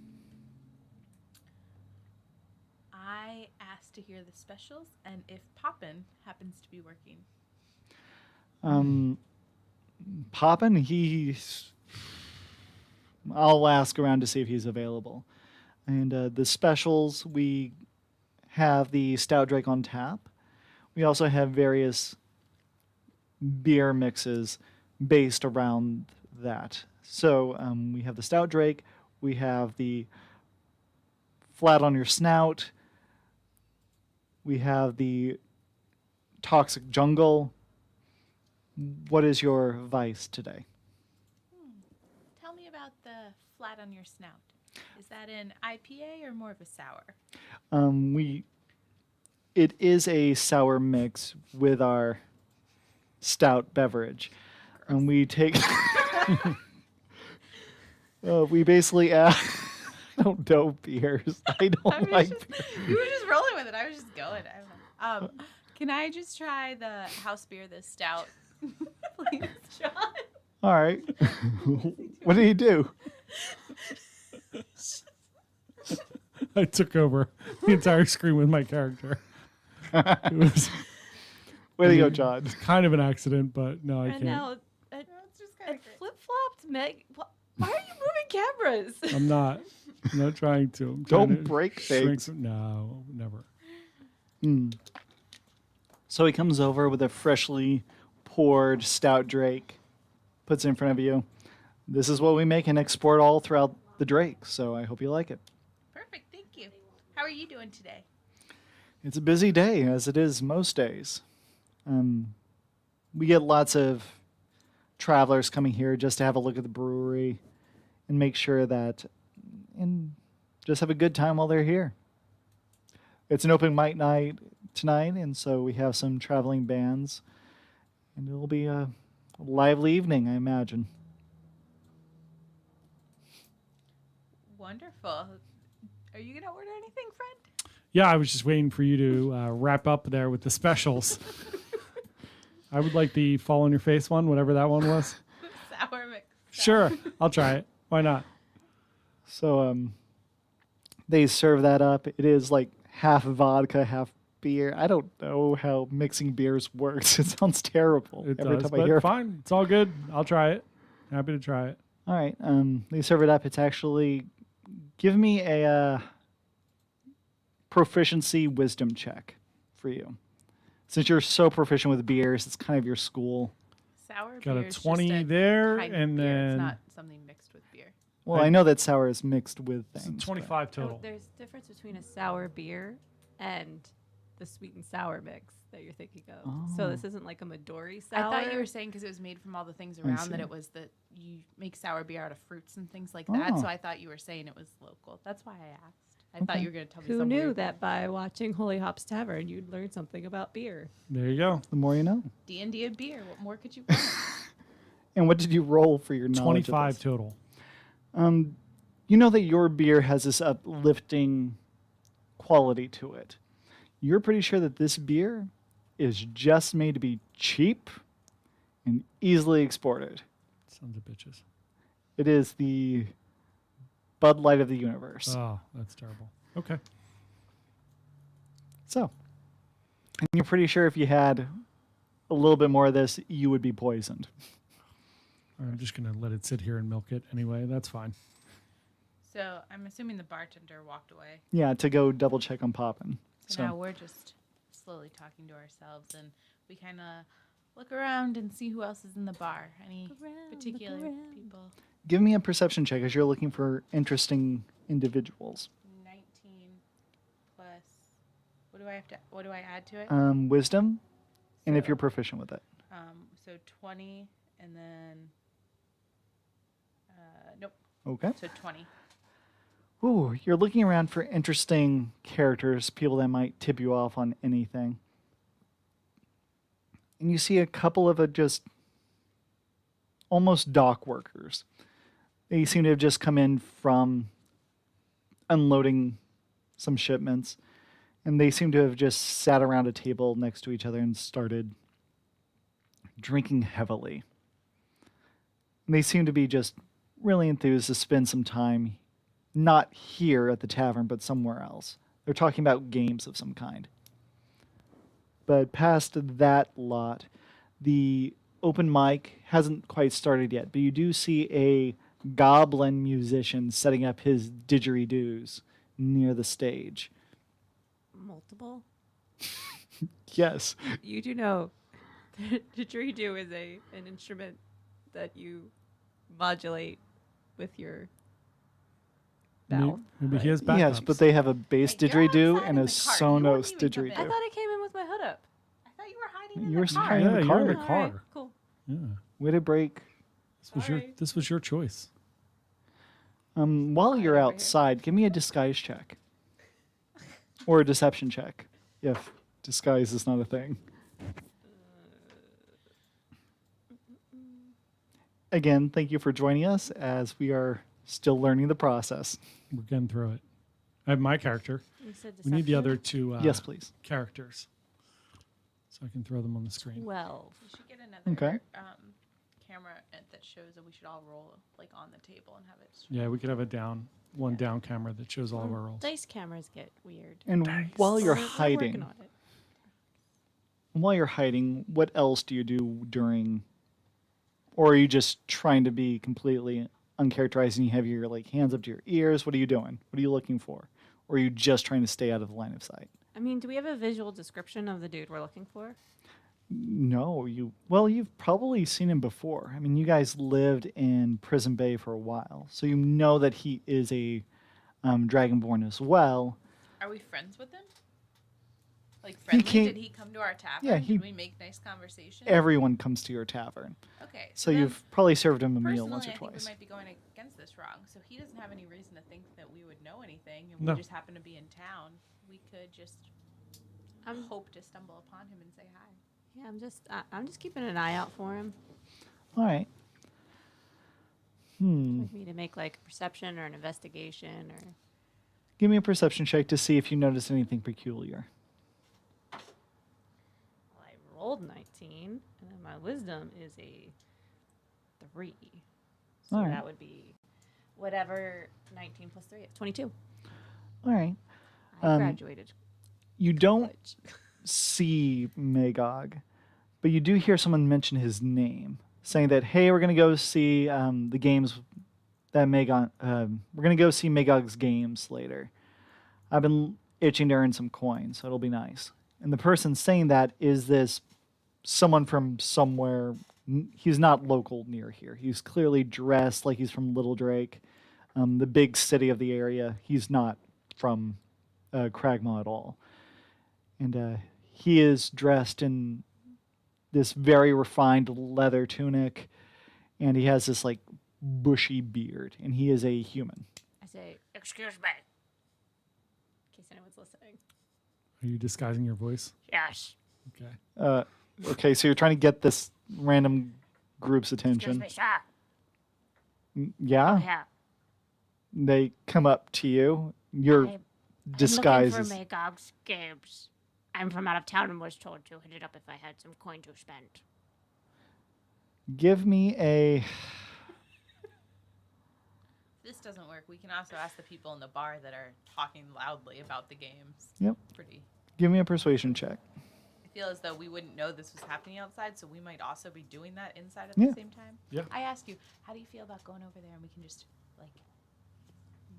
I asked to hear the specials and if Poppin happens to be working. Poppin, I'll ask around to see if he's available. And the specials, we have the Stout Drake on tap. We also have various beer mixes based around that. So we have the Stout Drake, we have the Flat on Your Snout, we have the Toxic Jungle. What is your vice today? Tell me about the flat on your snout. Is that an IPA or more of a sour? It is a sour mix with our stout beverage, and we take. We basically add. I don't know beers. I don't like. You were just rolling with it. I was just going. I don't know. Can I just try the house beer, the stout, please, John? All right. What did he do? I took over the entire screen with my character. It was Way to go, John. kind of an accident, but no, I And can't. now It's just kind it flip flopped. Meg, why are you moving cameras? I'm not trying to. I'm trying Don't to break shrink things. some- No, never. So he comes over with a freshly poured stout Drake, puts it in front of you. This is what we make and export all throughout the Drake, so I hope you like it. Perfect. Thank you. How are you doing today? It's a busy day, as it is most days. We get lots of travelers coming here just to have a look at the brewery and make sure that, and just have a good time while they're here. It's an open mic night tonight, and so we have some traveling bands, and it'll be a lively evening, I imagine. Wonderful. Are you going to order anything, friend? Yeah, I was just waiting for you to wrap up there with the specials. I would like the fall on your face one, whatever that one was. Sour mix. Sure, I'll try it. Why not? So they serve that up. It is like half vodka, half beer. I don't know how mixing beers works. It sounds terrible It every does, time I hear but fine. It's all good. I'll try it. Happy to try it. All right. They serve it up. It's actually give me a proficiency wisdom check for you. Since you're so proficient with beers, it's kind of your school. Sour Got beer a is just 20 a there, kind of and beer. then It's not something mixed with beer. Well, I- I know that sour is mixed with it's things. but- 25 total. There's a difference between a sour beer and the sweet and sour mix that you're thinking of. So this isn't like a Midori sour. I thought you were saying because it was made from all the things around that see. it was that you make sour beer out of fruits and things like that. Oh. So I thought you were saying it was local. That's why I asked. I thought Okay. you were going to tell me Who some knew weird that by watching Holy Hops Tavern you'd learn something about beer? There you go. The more you know. D&D and beer. What more could you want? And what did you roll for your knowledge of 25 this? total. You know that your beer has this uplifting quality to it. You're pretty sure that this beer is just made to be cheap and easily exported. Sons of bitches. It is the Bud Light of the universe. Oh, that's terrible. Okay. So, and you're pretty sure if you had a little bit more of this, you would be poisoned. I'm just going to let it sit here and milk it anyway. That's fine. So I'm assuming the bartender walked away. Yeah, to go double check on Poppin. So now we're just slowly talking to ourselves, and we kind of look around and see who else is in the bar. Any particular people? Give me a perception check as you're looking for interesting individuals. 19 plus. What do I add to it? Wisdom, and if So- you're proficient with it. So 20, and then nope. Okay. So 20. Ooh, you're looking around for interesting characters, people that might tip you off on anything. And you see a couple of just almost dock workers. They seem to have just come in from unloading some shipments. And they seem to have just sat around a table next to each other and started drinking heavily. And they seem to be just really enthused to spend some time not here at the tavern, but somewhere else. They're talking about games of some kind. But past that lot, the open mic hasn't quite started yet, but you do see a goblin musician setting up his didgeridoos near the stage. Multiple. Yes. You do know didgeridoo is an instrument that you modulate with your mouth. Maybe he has Yes, backups. but they have a bass Hey, you're didgeridoo outside and in a the cart. You Sonos wouldn't even come in. didgeridoo. I thought I came in with my hood up. I thought you were hiding in You were the car. hiding in the Yeah, car. you're in the All car. right, cool. Yeah. Way to break. Sorry. This was your choice. While you're over here. outside, give me a disguise check. Or a deception check, if disguise is not a thing. Again, thank you for joining us as we are still learning the process. We're getting through it. I have my character. You said We need the deception? other two Yes, please. characters. So I can throw them on the screen. 12. We should get another Okay. camera that shows that we should all roll like on the table and have it. Yeah, we could have a down camera that shows all of our rolls. Dice cameras get weird. And while you're We're working hiding, on it. what else do you do during, or are you just trying to be completely uncharacterized and you have your like hands up to your ears? What are you doing? What are you looking for? Or are you just trying to stay out of the line of sight? I mean, do we have a visual description of the dude we're looking for? No, you've probably seen him before. I mean, you guys lived in Prison Bay for a while, so you know that he is a Dragonborn as well. Are we friends with him? Like friendly? came- Did he come to our tavern? Yeah, he- Did we make nice conversation? Everyone comes to your tavern, Okay. so then you've probably served him a meal personally, once or I think twice. we might be going against this wrong. So he doesn't have any reason to think that we would know anything, and No. we just happen to be in town. We could just I'm hope to stumble upon him and say hi. Yeah, I'm just keeping an eye out for him. All right. Like me to make like a perception or an investigation or. Give me a perception check to see if you notice anything peculiar. Well, I rolled 19, and then my wisdom is a 3. So All right. that would be whatever 19 plus 3 is. 22. All right. I graduated. You don't college. see Magog, but you do hear someone mention his name, saying that, hey, we're going to go see the games that Magog, we're going to go see Magog's games later. I've been itching to earn some coins, so it'll be nice. And the person saying that is this someone from somewhere. He's not local near here. He's clearly dressed like he's from Little Drake, the big city of the area. He's not from Cragmaw at all. And he is dressed in this very refined leather tunic, and he has this like bushy beard, and he is a human. I say, excuse me. In case anyone's listening. Are you disguising your voice? Yes. Okay. Okay, so you're trying to get this random group's attention. sir. Yeah, Yeah. they come up to you. Your disguise is Magog's games. I'm from out of town and was told to hit it up if I had some coin to spend. Give me a. If this doesn't work, we can also ask the people in the bar that are talking loudly about the games. Yep. Pretty. Give me a persuasion check. I feel as though we wouldn't know this was happening outside, so we might also be doing that inside at Yeah. the same time. Yeah. I asked you, how do you feel about going over there, and we can just like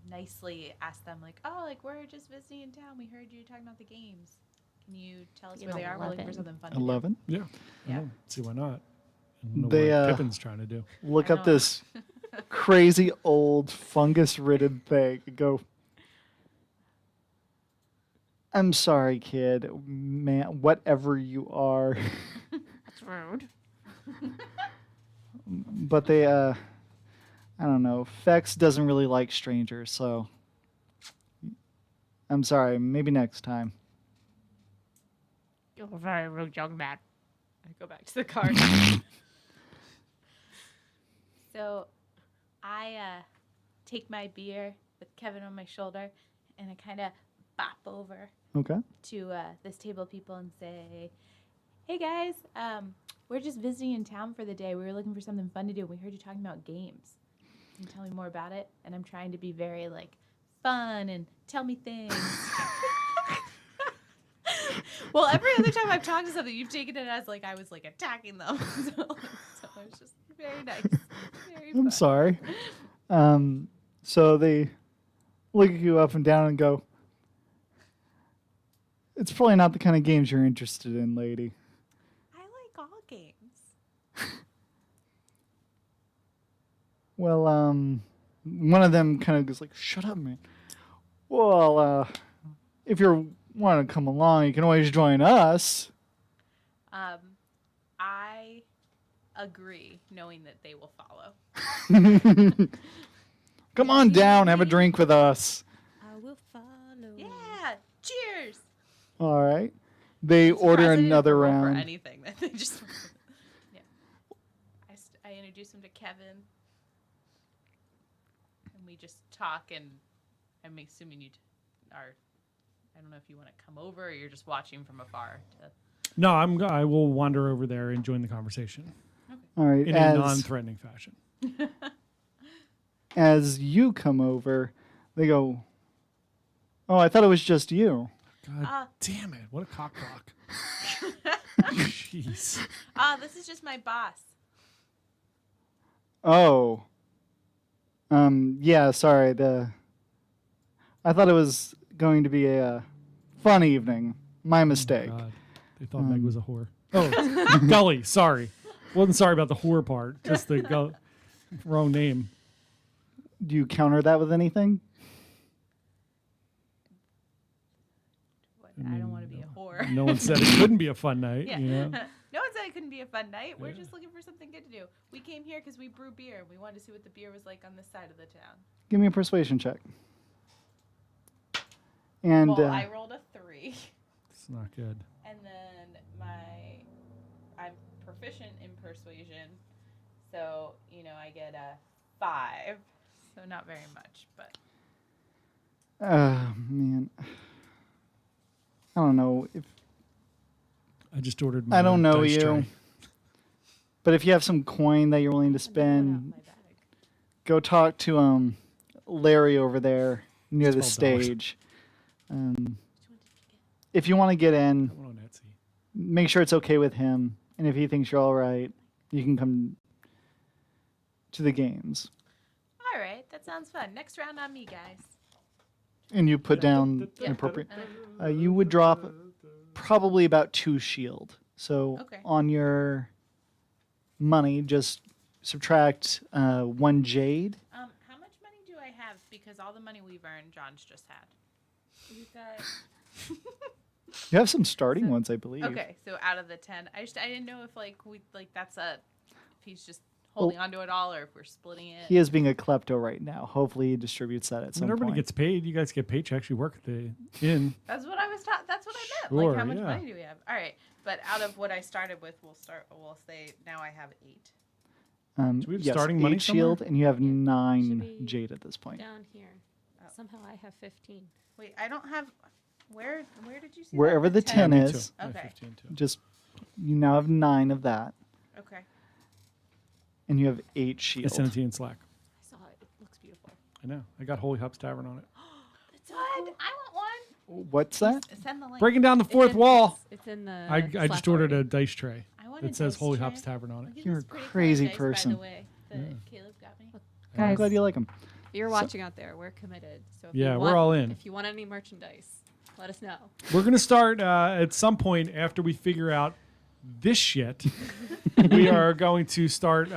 nicely ask them, like, oh, like we're just visiting in town. We heard you talking about the games. Can you tell us You where they know, are? We're looking for 11. something fun. to do." 11. Yeah. Yeah. I don't see why not. I don't know They, what uh, Pippin's trying to do. Look I up know. this crazy old fungus-ridden thing and go. I'm sorry, kid. Man, whatever you are. That's rude. But they, I don't know. Fex doesn't really like strangers, so. I'm sorry. Maybe next time. You're a very rude young man. I go back to the car. So I take my beer with Kevin on my shoulder, and I kind of bop over Okay. to this table of people and say, hey guys, we're just visiting in town for the day. We were looking for something fun to do. We heard you talking about games. Can you tell me more about it? And I'm trying to be very like fun and tell me things. Well, every other time I've talked to something, you've taken it as like I was like attacking them. so it was just very nice. Very I'm fun. sorry. So they look at you up and down and go, it's probably not the kind of games you're interested in, lady. I like all games. Well, one of them kind of goes like, shut up, man. Well, if you want to come along, you can always join us. I agree, knowing that they will follow. Come on down, have a drink with us. I will follow. Yeah, cheers. All right. They order Surprised I didn't another roll for round. anything. That they just. Yeah. I introduce him to Kevin, and we just talk. And I'm assuming you are. I don't know if you want to come over or you're just watching from afar. No, I will wander over there and join the conversation All right. in a non-threatening fashion. As you come over, they go, oh, I thought it was just you. God damn it! What a cock block. Jeez. This is just my boss. Oh. Yeah, sorry. I thought it was going to be a fun evening. My mistake. God. They thought Meg was a whore. Oh, Gully. Sorry. Wasn't sorry about the whore part. Just the wrong name. Do you counter that with anything? I don't want to be a whore. No one said it couldn't be a fun night. Yeah. You know? No one said it couldn't be a fun night. We're Yeah. just looking for something good to do. We came here because we brew beer. We wanted to see what the beer was like on this side of the town. Give me a persuasion check. And Well, I rolled a 3, It's not good. and then I'm proficient in persuasion, so I get a 5, so not very much, but man, I don't know if I just ordered my I don't know dice you, tray. but if you have some coin that you're willing to I didn't pull out spend, my bag. go talk to Larry over there near the $12. stage. Which one did you get? If you want to get in, I went on Etsy. make sure it's okay with him, and if he thinks you're all right, you can come to the games. All right, that sounds fun. Next round on me, guys. And you put down Yeah. an appropriate. You would drop probably about 2 shield. So Okay. on your money, just subtract 1 jade. How much money do I have? Because all the money we've earned, John's just had. We've got. You have some starting So- ones, I believe. Okay, so out of the 10, I didn't know if that's if he's just holding onto it all or if we're splitting it. He is being a klepto right now. Hopefully, he distributes that at I some mean, everybody point. gets paid. You guys get paychecks. You work at the inn. That's what I was taught. That's what I meant. Sure, Like, how much yeah. money do we have? All right, but out of what I started with, we'll say now I have 8. Do we have yes, starting 8 money shield, somewhere? and you have Yeah. 9 Should be jade at this point. Down here. Oh. Somehow I have 15. Wait, I don't have. Where did you see Wherever that? the 10 Me is, too. I have Okay. 15 too. just you now have 9 of that. Okay. and you have 8 shield. I sent it to you in Slack. I saw it. It looks beautiful. I know. I got Holy Hops Tavern on it. What? I want one. What's that? Send the link. Breaking down the fourth in- wall. It's in the. I just ordered a dice tray I want that a says dice Holy tray. Hops Tavern on it. Look at You're this a pretty colored crazy dice, person. By the way, that Caleb got me. I'm Guys, glad you like them. If you're watching out there, we're committed. So if Yeah, you we're want, all in. If you want any merchandise, let us know. We're going to start at some point after we figure out this shit. We are going to start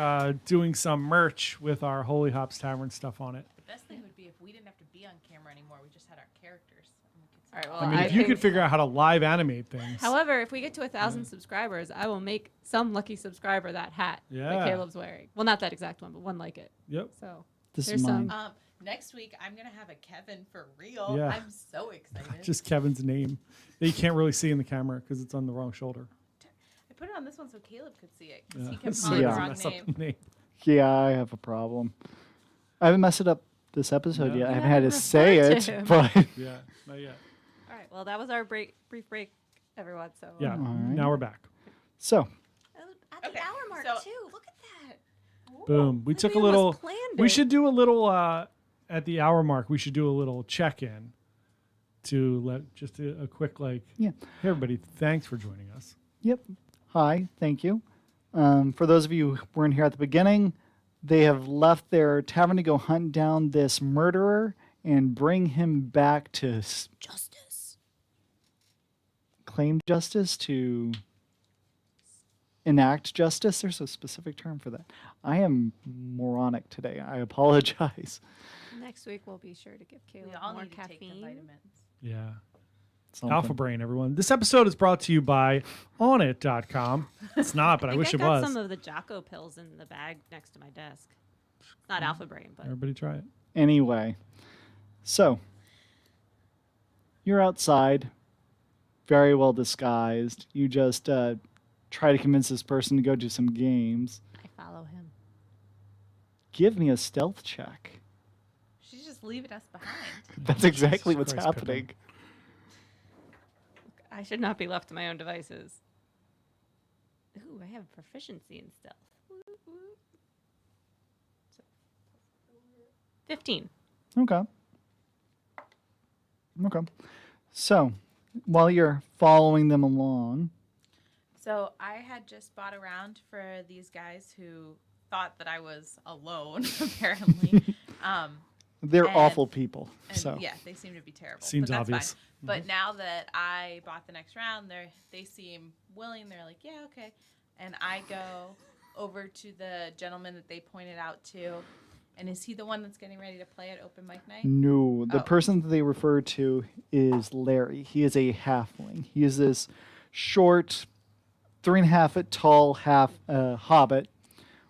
doing some merch with our Holy Hops Tavern stuff on it. the best thing would be if we didn't have to be on camera anymore. We just had our characters. And we could All right. say, Well, I mean, if you could figure out how to live animate things. However, if we get to 1,000 subscribers, I will make some lucky subscriber that hat Yeah. that Caleb's wearing. Well, not that exact one, but one like it. Yep. So This There's is mine. some- next week I'm gonna have a Kevin for real. Yeah. I'm so excited. Just Kevin's name that you can't really see in the camera because it's on the wrong shoulder. I put it on this one so Caleb could see it because Yeah. he kept So calling Yeah. the doesn't wrong mess up name. the name. Yeah, I have a problem. I haven't messed it up this episode No. yet. I You haven't had to haven't say referred it, to him. but Yeah, not yet. all right. Well, that was our brief break, everyone. So Yeah, All right. now we're back. so at the Okay, hour mark so- too. Look at that. Boom. We Like took a almost little. planned We it. should do a little at the hour mark. We should do a little check-in to let just a quick Yeah. Hey everybody, thanks for joining us. Yep. Hi, thank you. For those of you who weren't here at the beginning, they have left their tavern to go hunt down this murderer and bring him back to Justice. claim justice, to enact justice. There's a specific term for that. I am moronic today. I apologize. Next week we'll be sure to give Caleb We all more need to take the caffeine. vitamins. Yeah. Something. Alpha Brain, everyone. This episode is brought to you by onit.com. It's not, but I wish I it got was. some of the Jocko pills in the bag next to my desk. It's not Alpha Brain, but Everybody try it. Anyway, so you're outside, very well disguised. You just try to convince this person to go do some games. I follow him. Give me a stealth check. She's just leaving us behind. That's exactly Jesus what's Christ, happening. Pippin. I should not be left to my own devices. Ooh, I have proficiency in stealth. Woo, woo. So, 15. Okay. Okay. So, while you're following them along, So I had just bought around for these guys who thought that I was alone, apparently. they're And- awful people. And So, yeah, they seem to be terrible. Seems but that's obvious. Fine. But now that I bought the next round, they seem willing. They're like, yeah, okay. And I go over to the gentleman that they pointed out to. And is he the one that's getting ready to play at open mic night? no, the Oh. person that they refer to is Larry. He is a halfling. He is this short, 3.5 foot tall hobbit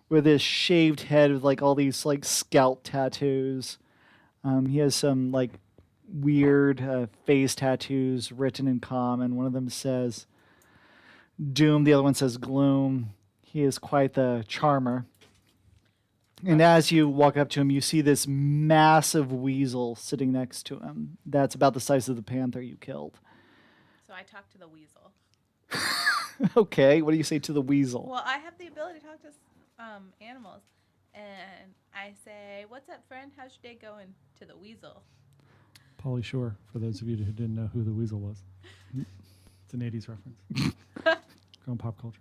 with this shaved head with like all these like scalp tattoos. He has some like weird face tattoos written in common. One of them says Doom, the other one says Gloom. He is quite the charmer. And as you walk up to him, you see this massive weasel sitting next to him. That's about the size of the panther you killed. So I talked to the weasel. Okay, what do you say to the weasel? Well, I have the ability to talk to animals. And I say, what's up, friend? How's your day going? To the weasel. Pauly Shore, for those of you who didn't know who the weasel was. It's an 80s reference. Going pop culture.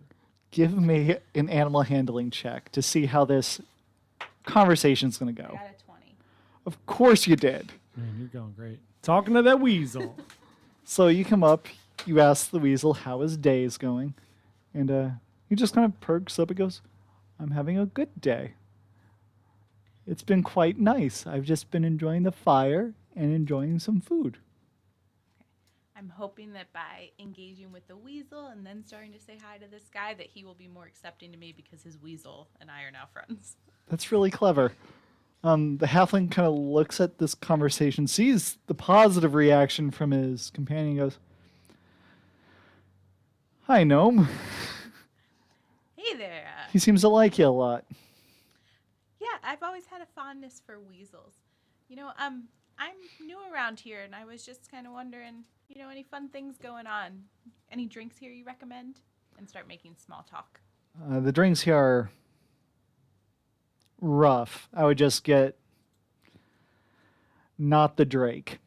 Give me an animal handling check to see how this conversation's going to I go. got a 20. Of course you did. Man, you're going great. Talking to that weasel. So you come up, you ask the weasel how his day is going, and he just kind of perks up and goes, I'm having a good day. It's been quite nice. I've just been enjoying the fire and enjoying some food. I'm hoping that by engaging with the weasel and then starting to say hi to this guy, that he will be more accepting to me because his weasel and I are now friends. That's really clever. The halfling kind of looks at this conversation, sees the positive reaction from his companion, and goes, Hi, gnome. Hey there. He seems to like you a lot. Yeah, I've always had a fondness for weasels. You know, I'm new around here, and I was just kind of wondering, you know, any fun things going on? Any drinks here you recommend? And start making small talk. The drinks here are rough. I would just get not the Drake.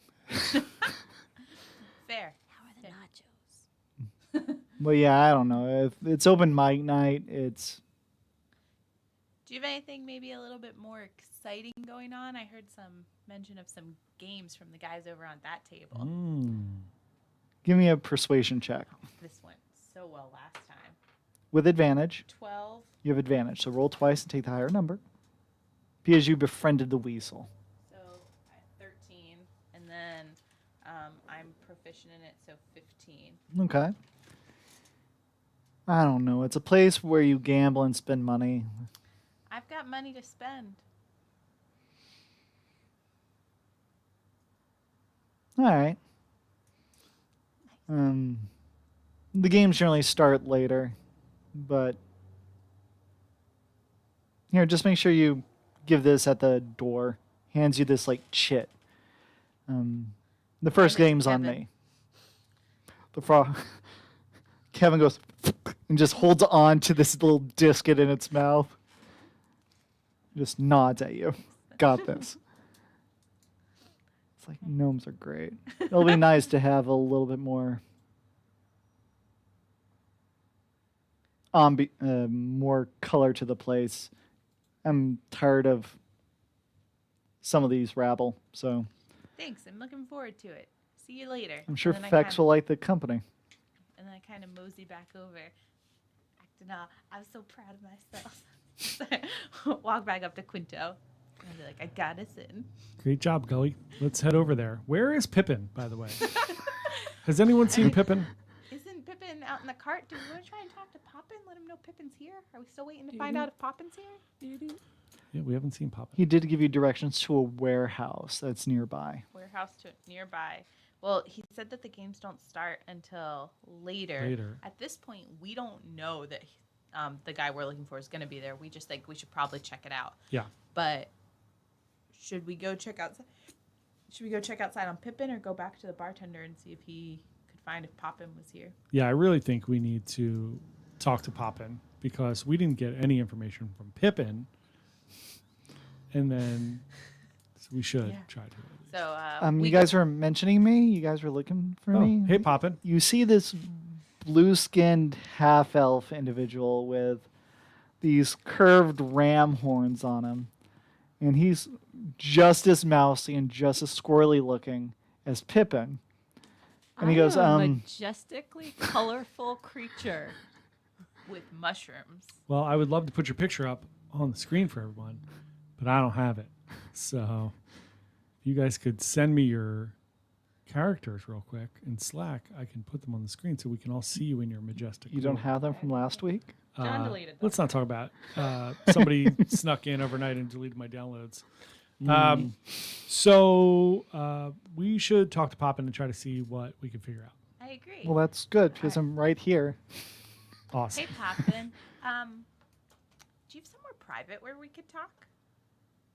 Fair. How are the nachos? But yeah, I don't know. If it's open mic night, it's Do you have anything maybe a little bit more exciting going on? I heard some mention of some games from the guys over on that table. give me a persuasion check This went so well last time. with advantage. 12. You have advantage, so roll twice and take the higher number. Because you befriended the weasel. So I had 13, and then I'm proficient in it, so 15. Okay. I don't know. It's a place where you gamble and spend money. I've got money to spend. All right. The games generally start later, but here, just make sure you give this at the door. Hands you this like chit. The first And it's game's on Kevin. me. The frog. Kevin goes and just holds on to this little disket in its mouth. Just nods at you. Got this. It's like gnomes are great. It'll be nice to have a little bit more more color to the place. I'm tired of some of these rabble, so Thanks. I'm looking forward to it. See you later. I'm sure And then I Fex kinda- will like the company. And then I kind of mosey back over, acting all, I'm so proud of myself. Walk back up to Quinto. And I'll be like, I got us in. Great job, Gully. Let's head over there. Where is Pippin, by the way? Has anyone seen Pippin? Isn't Pippin out in the cart? Do we want to try and talk to Poppin? Let him know Pippin's here? Are we still waiting to find out if Poppin's here? Yeah, we haven't seen Poppin. He did give you directions to a warehouse that's nearby. Warehouse to nearby. Well, he said that the games don't start until later. Later. At this point, we don't know that the guy we're looking for is going to be there. We just think we should probably check it out. Yeah. But should we go check outside? Should we go check outside on Pippin or go back to the bartender and see if he could find if Poppin was here? Yeah, I really think we need to talk to Poppin because we didn't get any information from Pippin. And then so we should Yeah. try to. So You guys were mentioning me? You guys were looking for me? Hey, Poppin. You see this blue-skinned half-elf individual with these curved ram horns on him. And he's just as mousy and just as squirrely looking as Pippin. And he goes, majestically colorful creature. with mushrooms. Well, I would love to put your picture up on the screen for everyone, but I don't have it. So if you guys could send me your characters real quick in Slack, I can put them on the screen so we can all see you in your majestic. you don't glory. have them from last week? John deleted them. Let's not talk about somebody snuck in overnight and deleted my downloads. So we should talk to Poppin and try to see what we can figure out. I agree. Well, that's good because I'm right here. Awesome. Hey, Poppin. Do you have somewhere private where we could talk?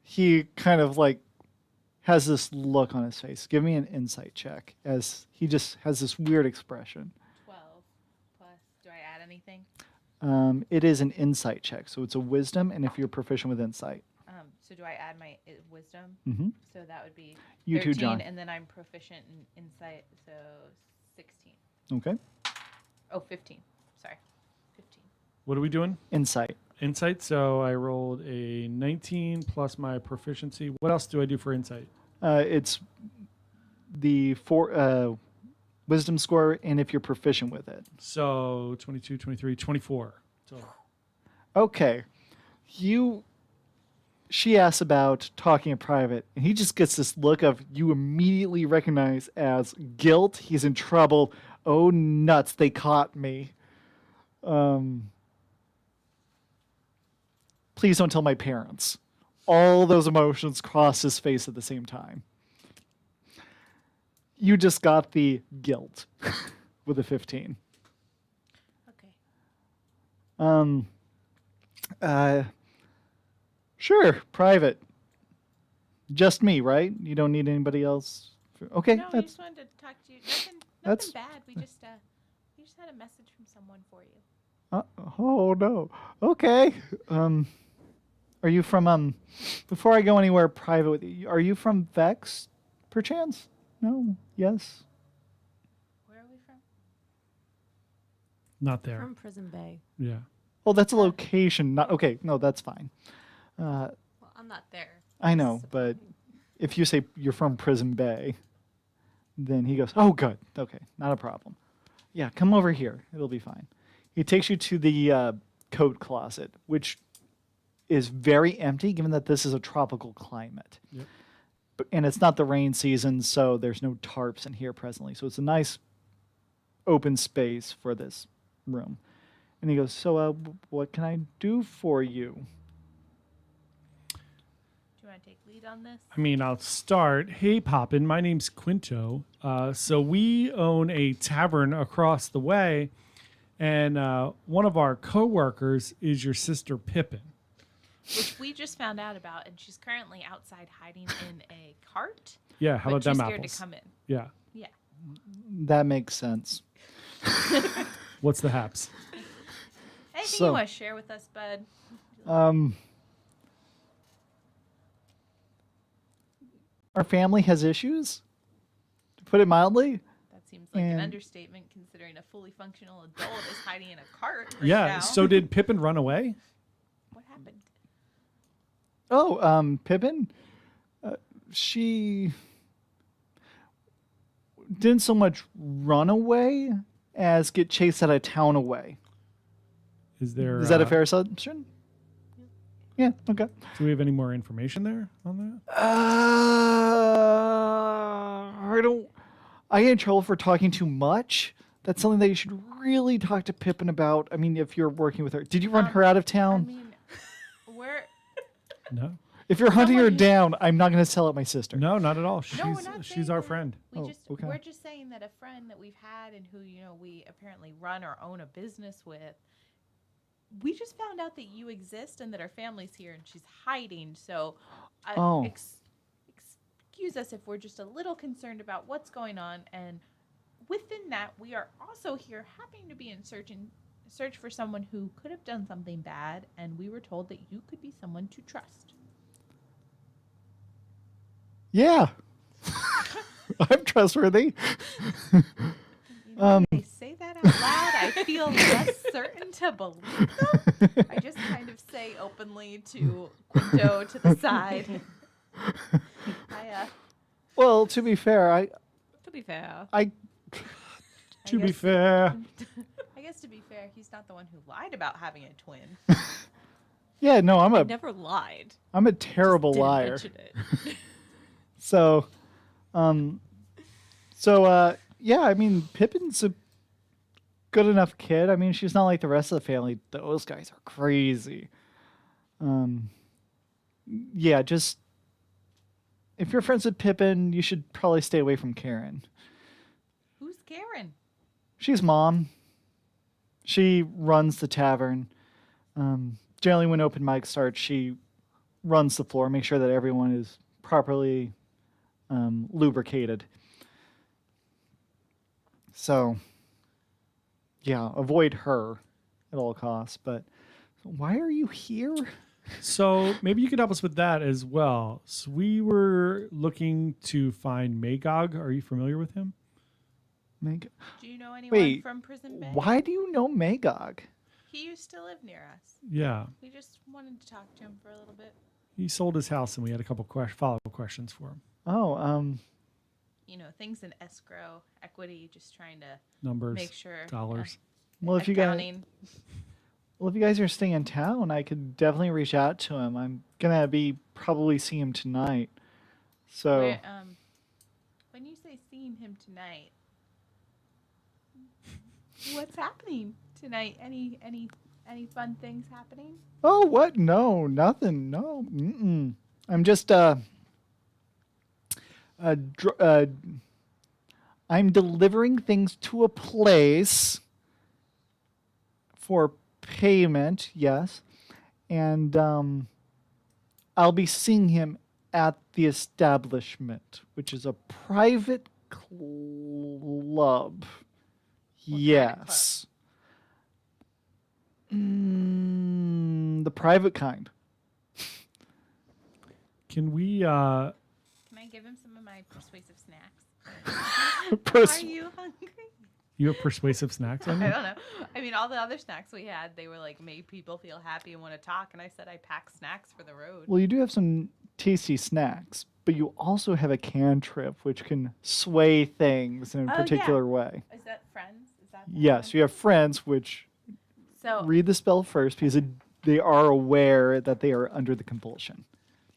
He kind of like has this look on his face. Give me an insight check as he just has this weird expression. 12 plus. Do I add anything? It is an insight check, so it's a wisdom, and if you're proficient with insight, So do I add my wisdom? hmm So that would be You 13, too, John. and then I'm proficient in insight, so 16. Okay, Oh, 15. Sorry. 15. What are we doing? insight. Insight. So I rolled a 19 plus my proficiency. What else do I do for insight? It's the wisdom score, and if you're proficient with it. So 22, 23, 24. So Okay, She asks about talking in private, and he just gets this look of you immediately recognize as guilt. He's in trouble. Oh nuts! They caught me. Please don't tell my parents. All those emotions cross his face at the same time. You just got the guilt with a 15. Okay. Sure, private. Just me, right? You don't need anybody else. Okay, No, I that's just wanted to talk to you. Nothing that's- bad. We just had a message from someone for you. oh no. Okay. Are you from before I go anywhere private with you, are you from Vex, perchance? No? Yes? Where are we from? Not there. From Prison Bay. Yeah. Oh, that's a location. Not okay. No, that's fine. Well, I'm not there. I know, That's the but point. if you say you're from Prison Bay, then he goes, "Oh, good. Okay, not a problem. Yeah, come over here. It'll be fine." He takes you to the coat closet, which is very empty, given that this is a tropical climate. Yep. And it's not the rain season, so there's no tarps in here presently. So it's a nice open space for this room. And he goes, "So, what can I do for you?" Do you want to take lead on this? I mean, I'll start. Hey, Poppin, my name's Quinto. So we own a tavern across the way, and one of our coworkers is your sister Pippin. Which we just found out about, and she's currently outside hiding in a cart. Yeah, how but about she's them scared apples? to come in. Yeah. Yeah. That makes sense. What's the haps? Anything So- you want to share with us, bud? Our family has issues, to put it mildly. That seems like an And- understatement, considering a fully functional adult is hiding in a cart right Yeah. now. So did Pippin run away? What happened? Oh, Pippin, she didn't so much run away as get chased out of town away. Is there? Is that a fair assumption? Yeah. Okay. Do we have any more information there on that? I don't. I get in trouble for talking too much. That's something that you should really talk to Pippin about. I mean, if you're working with her, did you run her out of I town? mean, we're No. If you're hunting her someone- down, I'm not going to sell it my sister. No, not at all. no, we're not. She's saying our that. friend. We okay. we're just saying that a friend that we've had and who we apparently run or own a business with. We just found out that you exist and that our family's here and she's hiding. So, Oh. excuse us if we're just a little concerned about what's going on. And within that, we are also here, happening to be in search for someone who could have done something bad, and we were told that you could be someone to trust. Yeah. I'm trustworthy. You know, when they say that out loud, I feel less certain to believe them. I just kind of say openly to Quinto to the side. Well, to be fair, To be fair, To be guess- fair, I guess to be fair, he's not the one who lied about having a twin. yeah, no, I'm I a never lied. I'm a terrible Didn't liar. mention it. So, yeah, I mean, Pippin's a good enough kid. I mean, she's not like the rest of the family. Those guys are crazy. Yeah, just if you're friends with Pippin, you should probably stay away from Karen. Who's Karen? She's mom. She runs the tavern. Generally, when open mic starts, she runs the floor, make sure that everyone is properly lubricated. So, yeah, avoid her at all costs. But why are you here? so maybe you could help us with that as well. So we were looking to find Magog. Are you familiar with him? Meg- Do you know anyone Wait, from Prison Bay? Why do you know Magog? He used to live near us. Yeah. We just wanted to talk to him for a little bit. He sold his house, and we had a couple follow-up questions for him. Oh, Things in escrow, equity, just trying to Numbers, make sure. dollars. well, if you guys, accounting. well, if you guys are staying in town, I could definitely reach out to him. I'm gonna be probably see him tonight. So. Where, when you say seeing him tonight, what's happening tonight? Any fun things happening? Oh, what? No, nothing. No. Mm-mm. I'm just I'm delivering things to a place for payment, yes. And I'll be seeing him at the establishment, which is a private club. Yes. The private kind. Can we? Can I give him some of my persuasive snacks? Pers- Are you hungry? You have persuasive snacks on I you? don't know. I mean, all the other snacks we had, they were like made people feel happy and want to talk. And I said I pack snacks for the road. Well, you do have some tasty snacks, but you also have a cantrip which can sway things in a Oh, particular way. Is that friends? Is that Yes, you have friends which So read the spell first because they are aware that they are under the compulsion.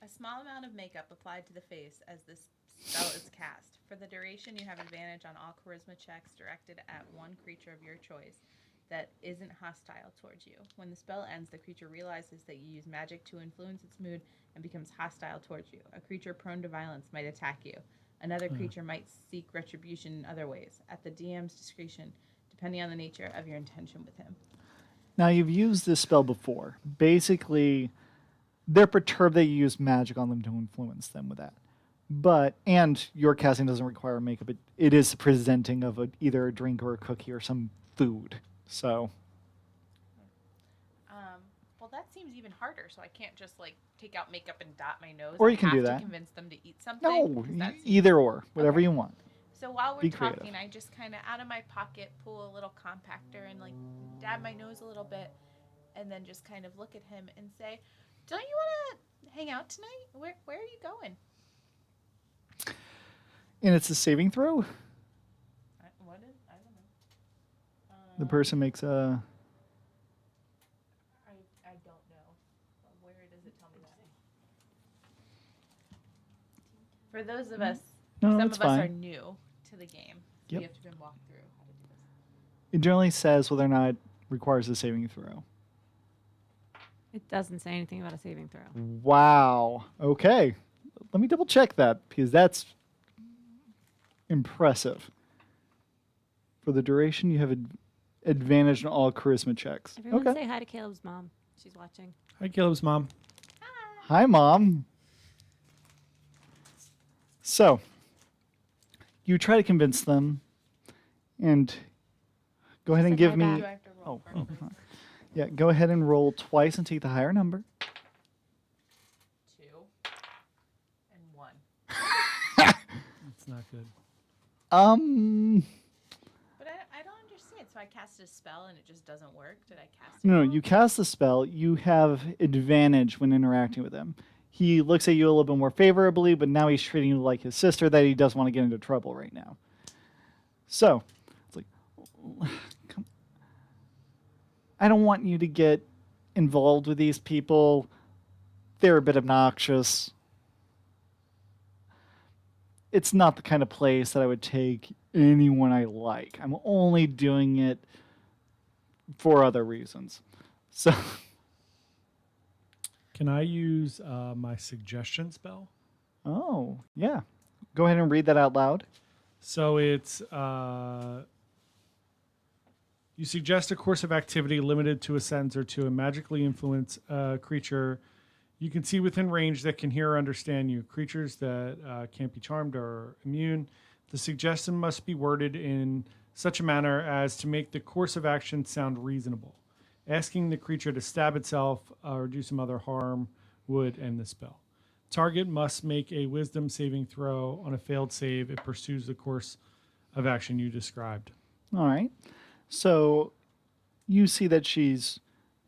a small amount of makeup applied to the face as this spell is cast. For the duration, you have advantage on all charisma checks directed at one creature of your choice that isn't hostile towards you. When the spell ends, the creature realizes that you use magic to influence its mood and becomes hostile towards you. A creature prone to violence might attack you. Another creature might seek retribution in other ways, at the DM's discretion, depending on the nature of your intention with him. Now, you've used this spell before. Basically, they're perturbed that you use magic on them to influence them with that. And your casting doesn't require makeup. It is the presenting of either a drink or a cookie or some food. So, Well, that seems even harder. So I can't just like take out makeup and dot my nose. Or I you can have do to that. convince them to eat something. no, 'Cause that seems- either or, whatever Okay. you want. So while we're Be creative. talking, I just kind of out of my pocket pull a little compactor and like dab my nose a little bit, and then just kind of look at him and say, "Don't you want to hang out tonight? Where are you going?" And it's a saving throw. I don't know. The person makes a. I don't know. Where does it tell me that? For those of us, No, some that's of us are fine. new to the game. So Yep. we have to been walked through how to do this. It generally says whether or not it requires a saving throw. It doesn't say anything about a saving throw. Wow. Okay. Let me double check that because that's impressive. For the duration, you have advantage on all charisma checks. Everyone Okay. say hi to Caleb's mom. She's watching. Hi, Caleb's mom. Hi, Mom. So, you try to convince them, and go ahead and said give hi me. back. Do I have to roll Oh, first? oh, yeah. Go ahead and roll twice and take the higher number. 2 and 1. It's not good. But I don't understand. So I cast a spell and it just doesn't work. Did I cast it? No, wrong? you cast the spell. You have advantage when interacting with him. He looks at you a little bit more favorably, but now he's treating you like his sister that he doesn't want to get into trouble right now. So, it's like, come. I don't want you to get involved with these people. They're a bit obnoxious. It's not the kind of place that I would take anyone I like. I'm only doing it for other reasons. So, Can I use my suggestion spell? oh, yeah. Go ahead and read that out loud. So it's you suggest a course of activity limited to a sentence or two and magically influence a creature you can see within range that can hear or understand you. Creatures that can't be charmed or immune. The suggestion must be worded in such a manner as to make the course of action sound reasonable. Asking the creature to stab itself or do some other harm would end the spell. Target must make a wisdom saving throw. On a failed save, it pursues the course of action you described. All right. So you see that she's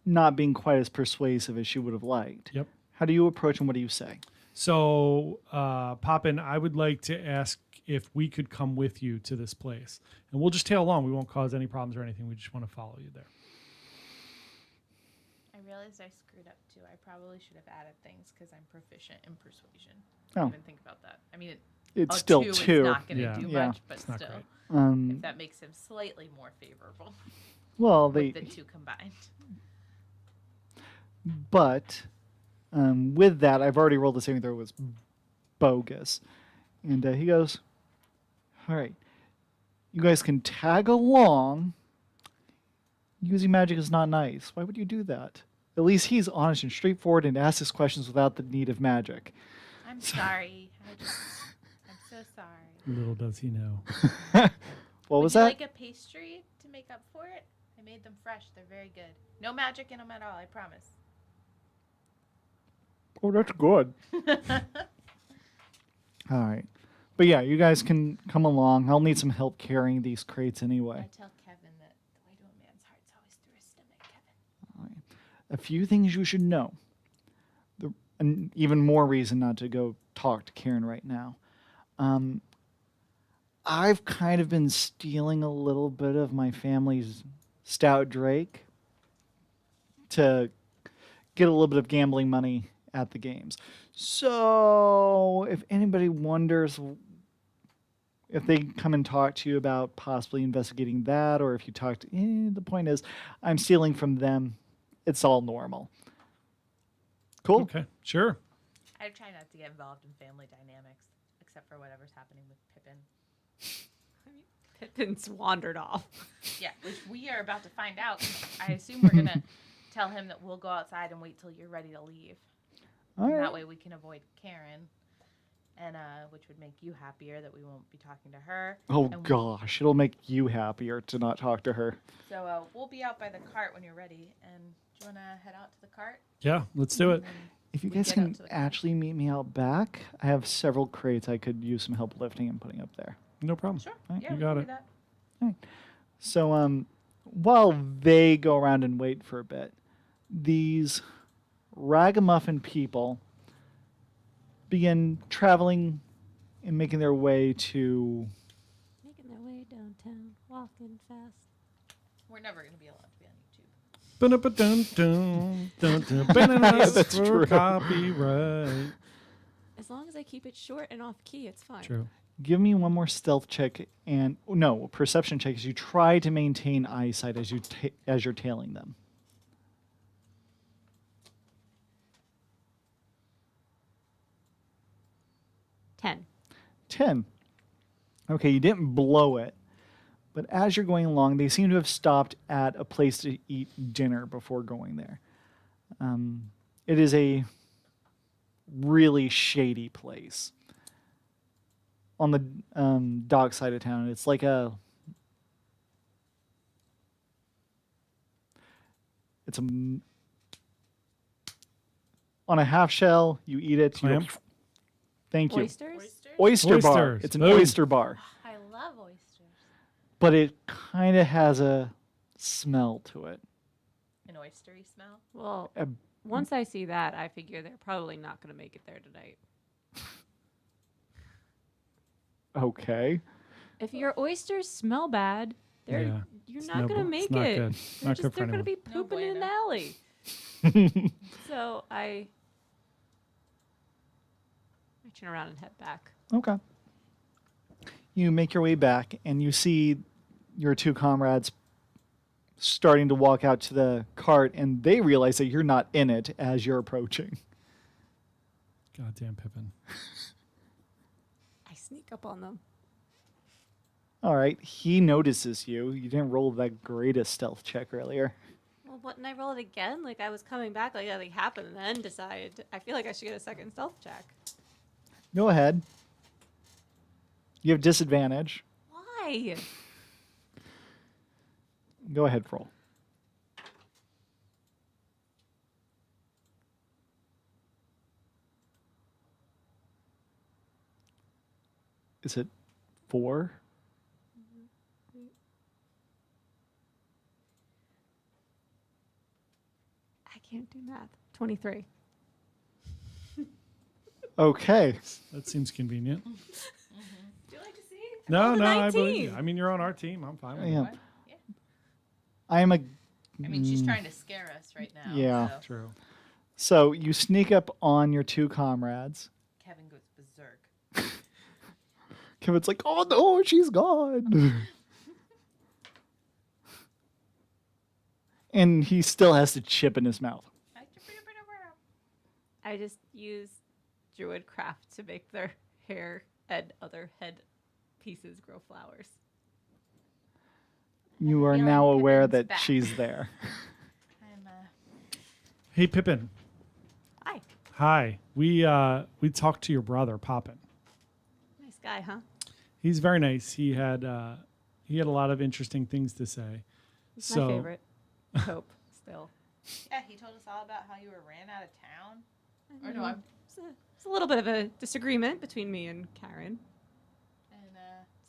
not being quite as persuasive as she would have liked. Yep. How do you approach and what do you say? So, Poppin, I would like to ask if we could come with you to this place. And we'll just tail along. We won't cause any problems or anything. We just want to follow you there. I realized I screwed up too. I probably should have added things because I'm proficient in persuasion. Oh. I didn't even think about that. I mean, It's a still 2 two. is not going to Yeah. do Yeah. much, but It's not still, great. if that makes him slightly more favorable Well, with the 2 combined. but with that, I've already rolled the saving throw. It was bogus. And he goes, all right, you guys can tag along. Using magic is not nice. Why would you do that? At least he's honest and straightforward and asks his questions without the need of magic. I'm sorry. I'm so sorry. Little does he know. What was Would you that? like a pastry to make up for it? I made them fresh. They're very good. No magic in them at all, I promise. Oh, that's good. All right. But yeah, you guys can come along. I'll need some help carrying these crates anyway. I tell Kevin that the way to a man's heart's always through his stomach, Kevin. A few things you should know. And even more reason not to go talk to Karen right now. I've kind of been stealing a little bit of my family's Stout Drake to get a little bit of gambling money at the games. So if anybody wonders if they come and talk to you about possibly investigating that, or if you talk to, the point is, I'm stealing from them. It's all normal. Cool. Okay, sure. I try not to get involved in family dynamics, except for whatever's happening with Pippin. Pippin's wandered off. Yeah, which we are about to find out. I assume we're gonna tell him that we'll go outside and wait till you're ready to leave. All And right. that way we can avoid Karen, and which would make you happier that we won't be talking to her. Oh And gosh, it'll make you happier to not talk to her. So we'll be out by the cart when you're ready. And do you want to head out to the cart? Yeah, let's do it. If you We guys get out can to the cart. actually meet me out back, I have several crates I could use some help lifting and putting up there. No problem. Sure. Right, Yeah, you we got can it. do that. So while they go around and wait for a bit, these ragamuffin people begin traveling and making their way to Making their way downtown, walking fast. We're never going to be allowed to be on YouTube. That's true. for copyright. As long as I keep it short and off key, it's fine. True. give me one more stealth check and no perception check as you try to maintain eyesight as as you're tailing them. 10. Okay, you didn't blow it, but as you're going along, they seem to have stopped at a place to eat dinner before going there. It is a really shady place on the dock side of town. It's like it's on a half shell. You eat it. Clam? Thank you. Oysters? Oyster bar. Oysters. It's an Boom. oyster bar, I love oysters. but it kind of has a smell to it. An oystery smell. Well, Uh, once I see that, I figure they're probably not going to make it there tonight. Okay. If your oysters smell bad, they're Yeah, you're it's not no going to bu- make it's not it. good. They're Not just good for they're going to anyone. be pooping in an bueno. alley. So I turn around and head back. Okay. You make your way back, and you see your two comrades starting to walk out to the cart, and they realize that you're not in it as you're approaching. Goddamn Pippin. I sneak up on them. All right. He notices you. You didn't roll that greatest stealth check earlier. Well, wouldn't I roll it again? Like I was coming back, like nothing happened, and then decided. I feel like I should get a second stealth check. Go ahead. You have disadvantage. Why? Go ahead, roll. Is it 4? I can't do math. 23. Okay. That seems convenient. Do you like to see? No, rolled a no, I believe 19. you. I mean, you're on our team. I'm fine with Yeah. What? Yeah. I am a. I mean, she's trying to scare us right now. Yeah. So it. True. So you sneak up on your two comrades. Kevin goes berserk. Kevin's like, oh no, she's gone. And he still has the chip in his mouth. I just use druid craft to make their hair and other head pieces grow flowers. You are feeling now aware Pippin's that back. she's there. I'm Hey, Pippin. Hi. Hi. We talked to your brother, Poppin. Nice guy, huh? He's very nice. He had a lot of interesting things to say. He's my favorite. Hope, still. yeah, he told us all about how you were ran out of town. Or no, I'm. It's a little bit of a disagreement between me and Karen. And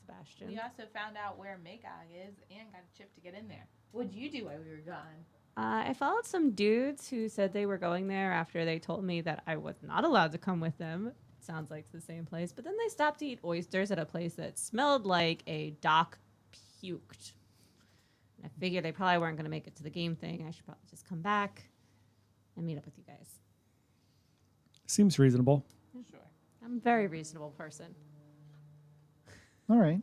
Sebastian. we also found out where Magog is and got a chip to get in there. What'd you do while we were gone? I followed some dudes who said they were going there after they told me that I was not allowed to come with them. Sounds like it's the same place. But then they stopped to eat oysters at a place that smelled like a doc puked. And I figured they probably weren't going to make it to the game thing. I should probably just come back and meet up with you guys. Seems reasonable. Sure. I'm a very reasonable person. All right.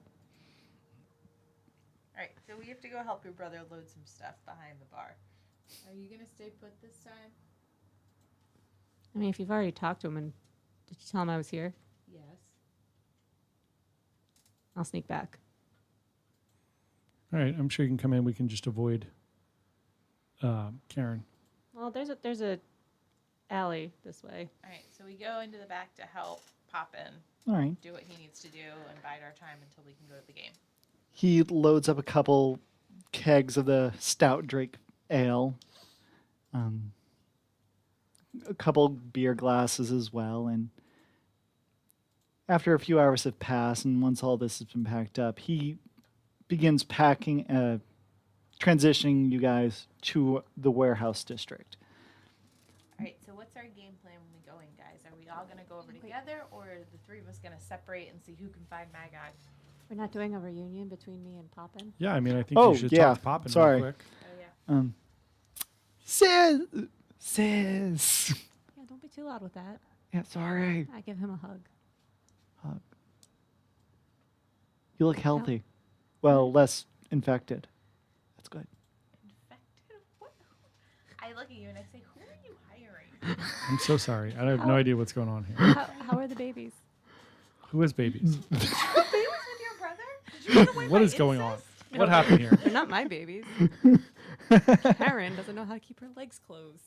All right, so we have to go help your brother load some stuff behind the bar. Are you gonna stay put this time? I mean, if you've already talked to him and did you tell him I was here? Yes. I'll sneak back. All right, I'm sure you can come in. We can just avoid Karen. Well, there's a alley this way. All right, so we go into the back to help Pop in, All right. do what he needs to do, and bide our time until we can go to the game. He loads up a couple kegs of the stout Drake ale, a couple beer glasses as well, and after a few hours have passed, and once all this has been packed up, he begins transitioning you guys to the warehouse district. All right, so what's our game plan when we go in, guys? Are we all gonna go over together, or are the three of us gonna separate and see who can find Magog? We're not doing a reunion between me and Poppin. Yeah, I mean, I think Oh, you should yeah. talk to Poppin Sorry. real quick. Oh yeah. Sis. Yeah, don't be too loud with that. Yeah, sorry. I give him a hug. You look healthy. Well, less infected. That's good. Infected? What? I look at you and I say, who are you hiring? I'm so sorry. I have no idea what's going on here. How are the babies? Who has babies? Who was with your brother? Did you run away What by is going on? incest? What happened here? They're not my babies. Karen doesn't know how to keep her legs closed.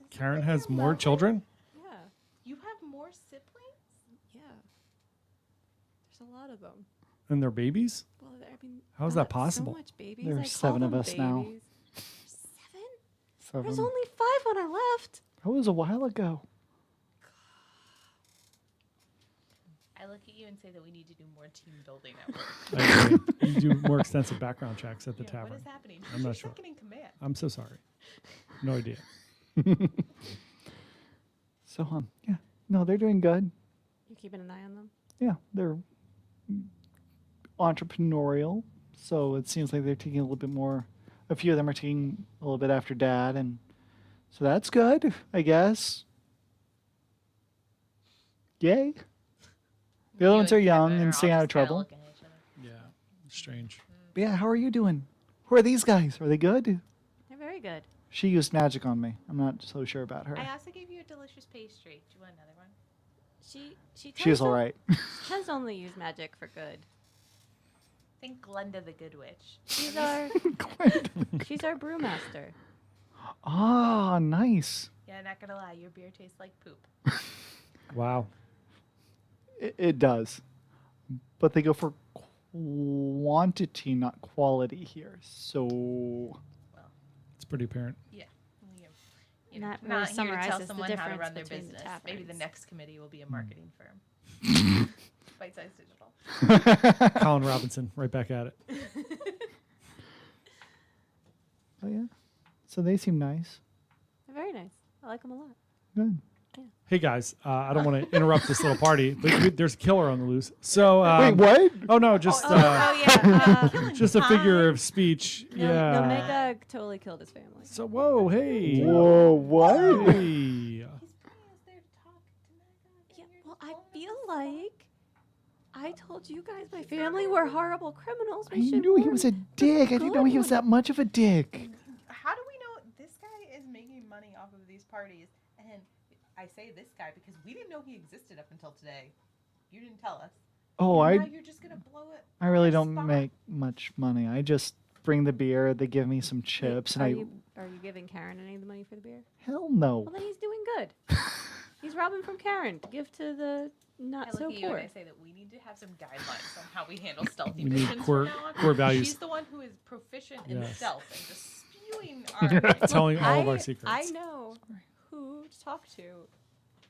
Karen has more children? Yeah, You have more siblings? yeah. There's a lot of them. And they're babies? Well, I mean, How is not that possible? So much babies. There are I call 7 of them us now. babies. Seven? 7. There's only 5 when I left. That was a while ago. I look at you and say that we need to do more team building at work. I agree. You do more extensive background checks at the Yeah, tavern. what is happening? I'm Who's not your sure. second in command? I'm so sorry. No idea. So, yeah. No, they're doing good. You keeping an eye on them? Yeah, they're entrepreneurial. So it seems like they're taking a little bit more. A few of them are taking a little bit after dad. And so that's good, I guess. Yay. The other You ones are Kevin young are and all staying out of just kinda trouble. looking at each other. Yeah. Strange. But yeah, how are you doing? Who are these guys? Are they good? They're very good. She used magic on me. I'm not so sure about her. I also gave you a delicious pastry. Do you want another one? She She tends was all right. tends to only use magic for good. Think Glenda the Good Witch. She's our brewmaster. Ah, nice. Yeah, not gonna lie, your beer tastes like poop. Wow. It does. But they go for quantity, not quality here. So, It's pretty apparent. Yeah. You That know, really not here to tell summarizes the someone how to difference run their between the business. Maybe the taverns. next committee will be a marketing firm. Bite-sized digital. Colin Robinson, right back at it. oh yeah. So they seem nice. They're very nice. I like them a lot. Good. Hey guys, I don't want to interrupt this little party, but there's a killer on the loose. So Wait, what? Oh no, just Yeah. just a figure of speech. No, yeah. Magog totally killed his family. So whoa, hey. Whoa, what? Hey. He's bringing us there to talk to Magog. Yeah, and you're well, just I calling us feel a slut. like I told you guys my family were horrible criminals. I knew he was a dick. I didn't know he was that much of a dick. How do we know this guy is making money off of these parties? And I say this guy because we didn't know he existed up until today. You didn't tell us. Oh, And now I you're just gonna blow it. really our don't spot. make much money. I just bring the beer. They give me some chips, and are I you giving Karen any of the money for the beer? hell no. Well, then he's doing good. He's robbing from Karen to give to the I not look so at you poor. and I say that we need to have some guidelines on how we handle stealthy We need missions core- from now on. core values. She's the one who is proficient in Yes. stealth and just spewing our. Telling all of I, our secrets. I know who to talk to.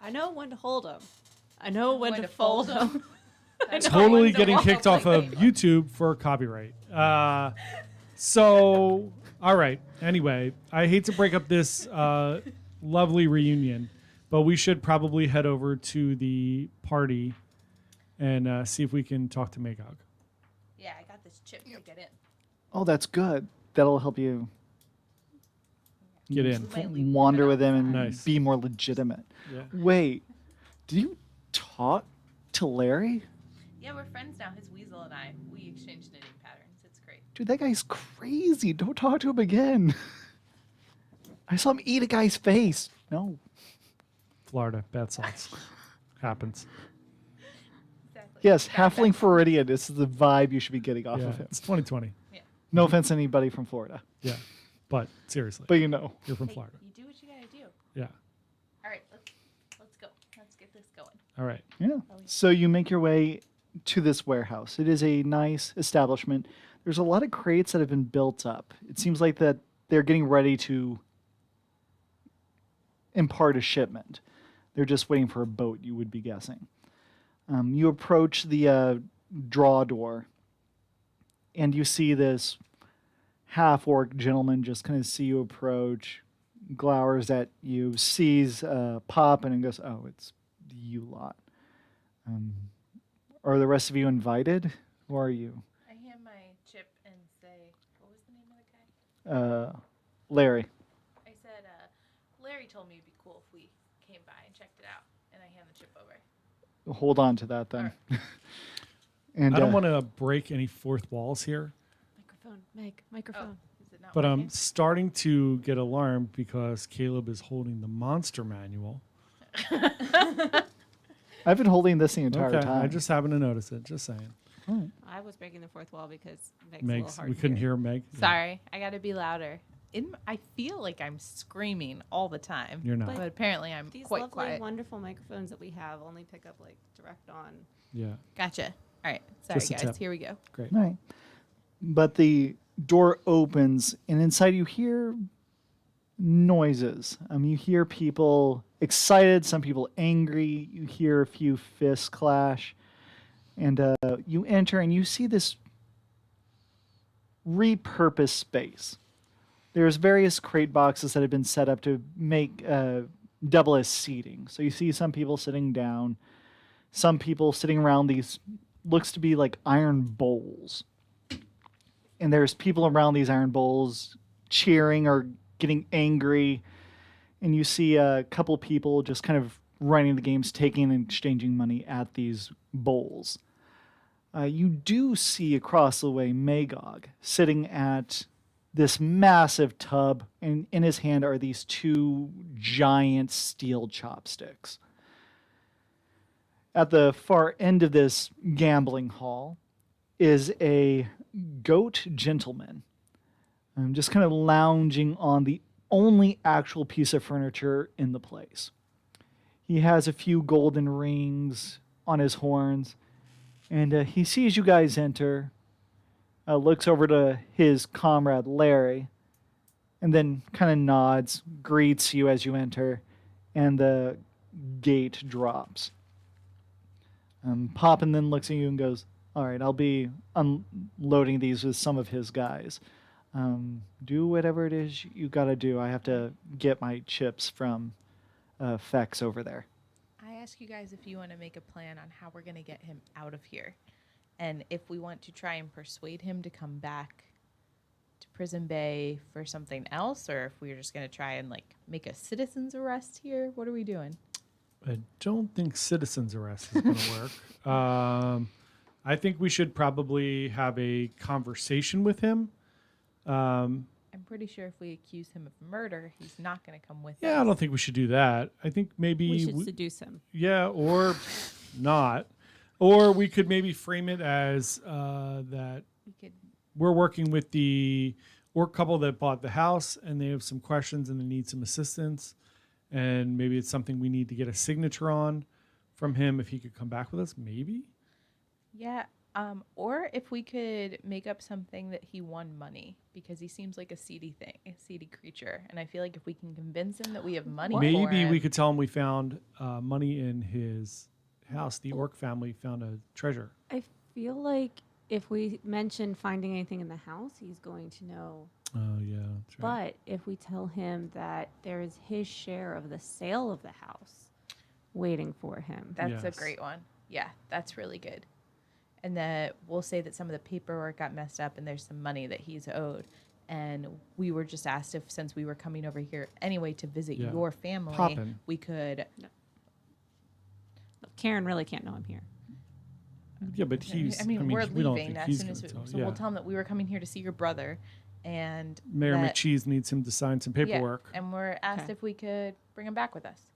I know when to hold them. I know when to fold them. Totally getting kicked off of YouTube for copyright. So, all right. Anyway, I hate to break up this lovely reunion, but we should probably head over to the party and see if we can talk to Magog. Yeah, I got this chip to get in. Oh, that's good. That'll help you Get in. Might leave wander it with him and Nice. be more legitimate. Yeah. Wait, did you talk to Larry? Yeah, we're friends now. His weasel and I, we exchange knitting patterns. It's great. Dude, that guy's crazy. Don't talk to him again. I saw him eat a guy's face. No. Florida, bath salts. Happens. Exactly. Yes, Bad Halfling Floridian. This is the vibe you should be getting off Yeah, of him. it's 2020. No offense to anybody from Florida, Yeah. But seriously, but you know. you're from Hey, Florida. you do what you gotta do. Yeah. All right, let's go. Let's get this going. All right. Yeah. So you make your way to this warehouse. It is a nice establishment. There's a lot of crates that have been built up. It seems like that they're getting ready to impart a shipment. They're just waiting for a boat, you would be guessing. You approach the draw door, and you see this half-orc gentleman just kind of see you approach, glowers at you, sees Pop, and goes, "Oh, it's you lot. Are the rest of you invited? Who are you?" I hand my chip and say, what was the name of the guy? Larry. I said, Larry told me it'd be cool if we came by and checked it out. And I hand the chip over. Hold on to that then. And I don't want to break any fourth walls here, Microphone, Meg, microphone. Is it not but I'm working? starting to get alarmed because Caleb is holding the monster manual. I've been holding this the entire Okay, time. I just happened to notice it. Just saying. I was breaking the fourth wall because Meg's, a Meg's, little hard we to couldn't hear Meg. Yeah, Sorry, I gotta be louder. I feel like I'm screaming all the time. You're not. But But apparently I'm These quite lovely, quiet. wonderful microphones that we have only pick up like direct on. Yeah. Gotcha. All right. Sorry, Just a guys. tip. Here we go. Great. Right. But the door opens, and inside you hear noises. You hear people excited, some people angry. You hear a few fists clash. And you enter, and you see this repurposed space. There's various crate boxes that have been set up to make double as seating. So you see some people sitting down, some people sitting around these looks to be like iron bowls. And there's people around these iron bowls cheering or getting angry. And you see a couple people just kind of running the games, taking and exchanging money at these bowls. You do see across the way Magog sitting at this massive tub, and in his hand are these two giant steel chopsticks. At the far end of this gambling hall is a goat gentleman, just kind of lounging on the only actual piece of furniture in the place. He has a few golden rings on his horns, and he sees you guys enter, looks over to his comrade Larry, and then kind of nods, greets you as you enter, and the gate drops. Poppin then looks at you and goes, "All right, I'll be unloading these with some of his guys. Do whatever it is you got to do. I have to get my chips from Fex over there." I ask you guys if you want to make a plan on how we're going to get him out of here. And if we want to try and persuade him to come back to Prison Bay for something else, or if we're just going to try and like make a citizen's arrest here. What are we doing? I don't think citizen's arrest is going to work. I think we should probably have a conversation with him. I'm pretty sure if we accuse him of murder, he's not going to come with us. Yeah, I don't think we should do that. I think maybe We should seduce him. yeah, or not. Or we could maybe frame it as that We could. we're working with the orc couple that bought the house and they have some questions and they need some assistance. And maybe it's something we need to get a signature on from him if he could come back with us. Maybe. Yeah, Or if we could make up something that he won money, because he seems like a seedy creature, and I feel like if we can convince him that we have money, for Maybe him, we could tell him we found money in his house. The orc family found a treasure. I feel like if we mention finding anything in the house, he's going to know. Oh yeah, that's right. But if we tell him that there is his share of the sale of the house waiting for him, That's a Yes. great one. Yeah, that's really good. And that we'll say that some of the paperwork got messed up and there's some money that he's owed. And we were just asked if, since we were coming over here anyway to visit Yeah. your family, Pop in. we could. Karen really can't know him here. Yeah, but he's. I mean, we're we don't leaving think as he's soon as gonna we, tell. so Yeah. we'll tell him that we were coming here to see your brother, and Mayor that- McCheese needs him to sign some yeah, paperwork. and we're asked Okay. if we could bring him back with us.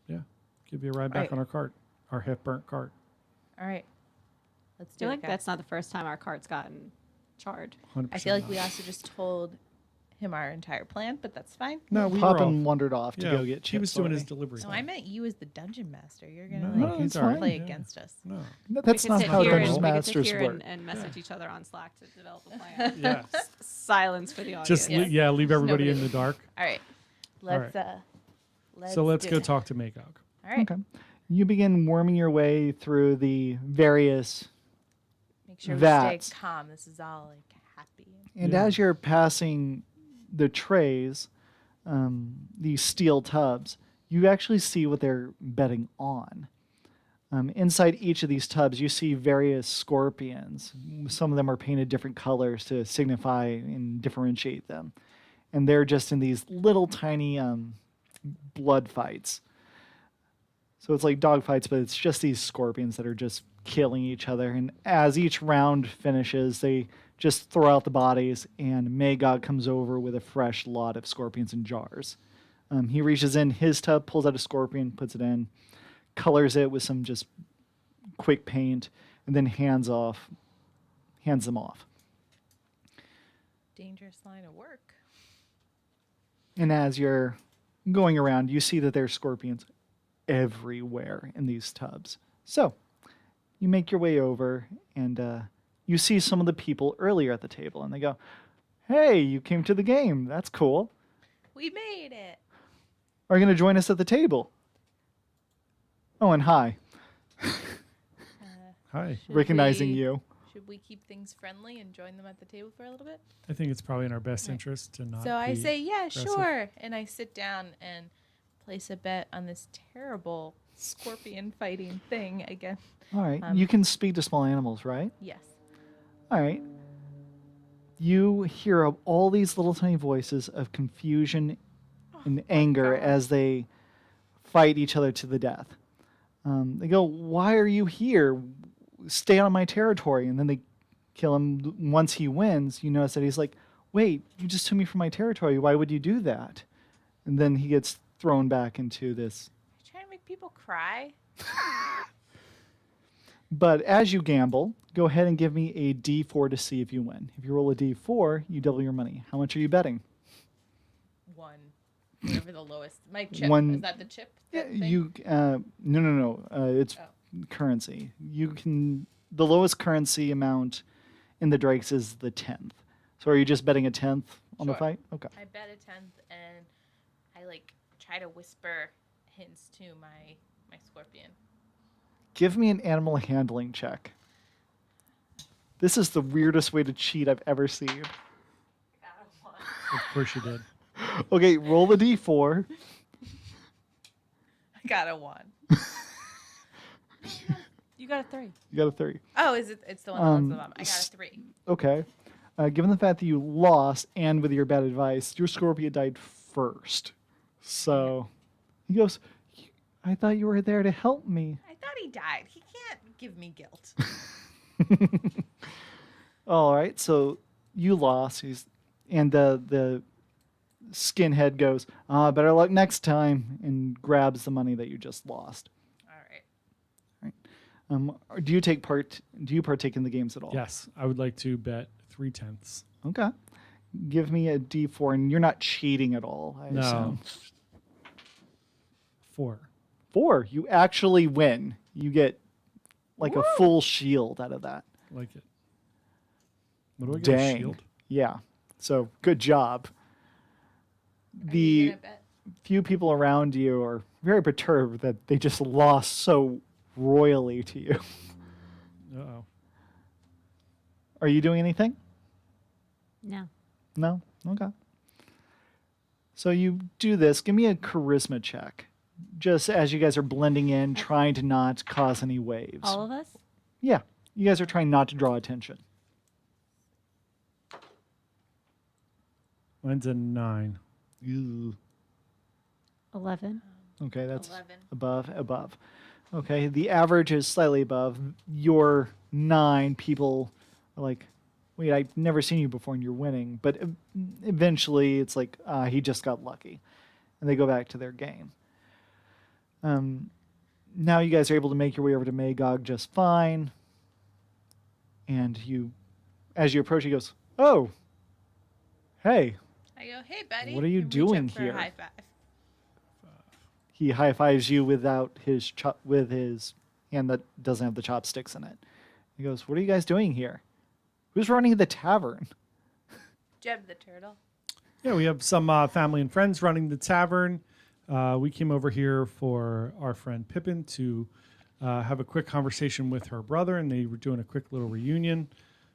Yeah, give you a ride back Right. on our cart, our half-burnt cart. All right, let's I do feel it. like guys. that's not the first time our cart's gotten charred. 100%. I feel like we also just told him our entire plan, but that's fine. No, we were all, Poppin wandered off to yeah, go get chips. he was doing his already. delivery. So thing. I meant you as the dungeon master. You're gonna No, like he's all right. play Yeah. against us. No. No, that's we could not sit how here Dungeon and, we could sit Masters here work. and message each other on Slack to develop a plan. Yeah. Silence for the audience. Just Yeah. leave everybody Nobody- in the dark. All right, let's let's So let's do go it. talk to Magog. All right, Okay. You begin worming your way through the various, make sure we Vats. stay calm. This is all like happy. and Yeah. as you're passing the trays, these steel tubs, you actually see what they're betting on. Inside each of these tubs, you see various scorpions. Some of them are painted different colors to signify and differentiate them. And they're just in these little tiny blood fights. So it's like dog fights, but it's just these scorpions that are just killing each other. And as each round finishes, they just throw out the bodies, and Magog comes over with a fresh lot of scorpions in jars. He reaches in his tub, pulls out a scorpion, puts it in, colors it with some just quick paint, and then hands them off. Dangerous line of work. And as you're going around, you see that there's scorpions everywhere in these tubs. So you make your way over, and you see some of the people earlier at the table, and they go, "Hey, you came to the game. That's cool. We made it. Are you going to join us at the table?" Oh, and hi, Hi. Should recognizing we- you. Should we keep things friendly and join them at the table for a little bit? I think it's probably in our best Right. interest to not. So I be- say, yeah, aggressive. sure. And I sit down and place a bet on this terrible scorpion fighting thing again. All right. Um, You can speak to small animals, right? Yes. All right. You hear all these little tiny voices of confusion and anger God. as they fight each other to the death. They go, "Why are you here? Stay on my territory." And then they kill him. Once he wins, you notice that he's like, "Wait, you just took me from my territory. Why would you do that?" And then he gets thrown back into this. You're trying to make people cry. But as you gamble, go ahead and give me a D4 to see if you win. If you roll a D4, you double your money. How much are you betting? One. Whatever the lowest. My chip. One- Is that the chip? Yeah, that thing? you no. It's Oh. currency. You can the lowest currency amount in the Drakes is the 10th. So are you just betting a 10th on the Sure. fight? Okay. I bet a 10th and I like try to whisper hints to my scorpion. Give me an animal handling check. This is the weirdest way to cheat I've ever seen. Got a one. Of course you did. Okay, roll the D4. I got a 1. You got a 3. You got a 3. Oh, is it? It's the one that looks at the bottom. I got s- a 3. Okay. Given the fact that you lost and with your bad advice, your scorpion died first. So he goes, "I thought you were there to help me." I thought he died. He can't give me guilt. All right, so you lost. And the skinhead goes, "Better luck next time," and grabs the money that you just lost. All right. Do you partake in the games at all? Yes, I would like to bet 3/10. Okay. Give me a D4, and you're not cheating at all, I No. assume. 4. 4. You actually win. You get like a full shield out of that. Like it. What do I get? Dang. A shield? Yeah. So good job. The few people around you are very perturbed that they just lost so royally to you. Uh-oh. Are you doing anything? No. No? Okay. So you do this. Give me a charisma check. Just as you guys are blending in, trying to not cause any waves. All of us? Yeah. You guys are trying not to draw attention. Mine's a 9. Ew. 11. Okay, that's 11. above. Okay, the average is slightly above. Your 9 people are like, wait, I've never seen you before and you're winning. But eventually it's like, he just got lucky. And they go back to their game. Now you guys are able to make your way over to Magog just fine. And as you approach, he goes, oh, hey. I go, hey, buddy. What are you and reach doing up for a here? high five. He high fives you without with his hand that doesn't have the chopsticks in it. He goes, "What are you guys doing here? Who's running the tavern?" Jeb the turtle. Yeah, we have some family and friends running the tavern. We came over here for our friend Pippin to have a quick conversation with her brother, and they were doing a quick little reunion.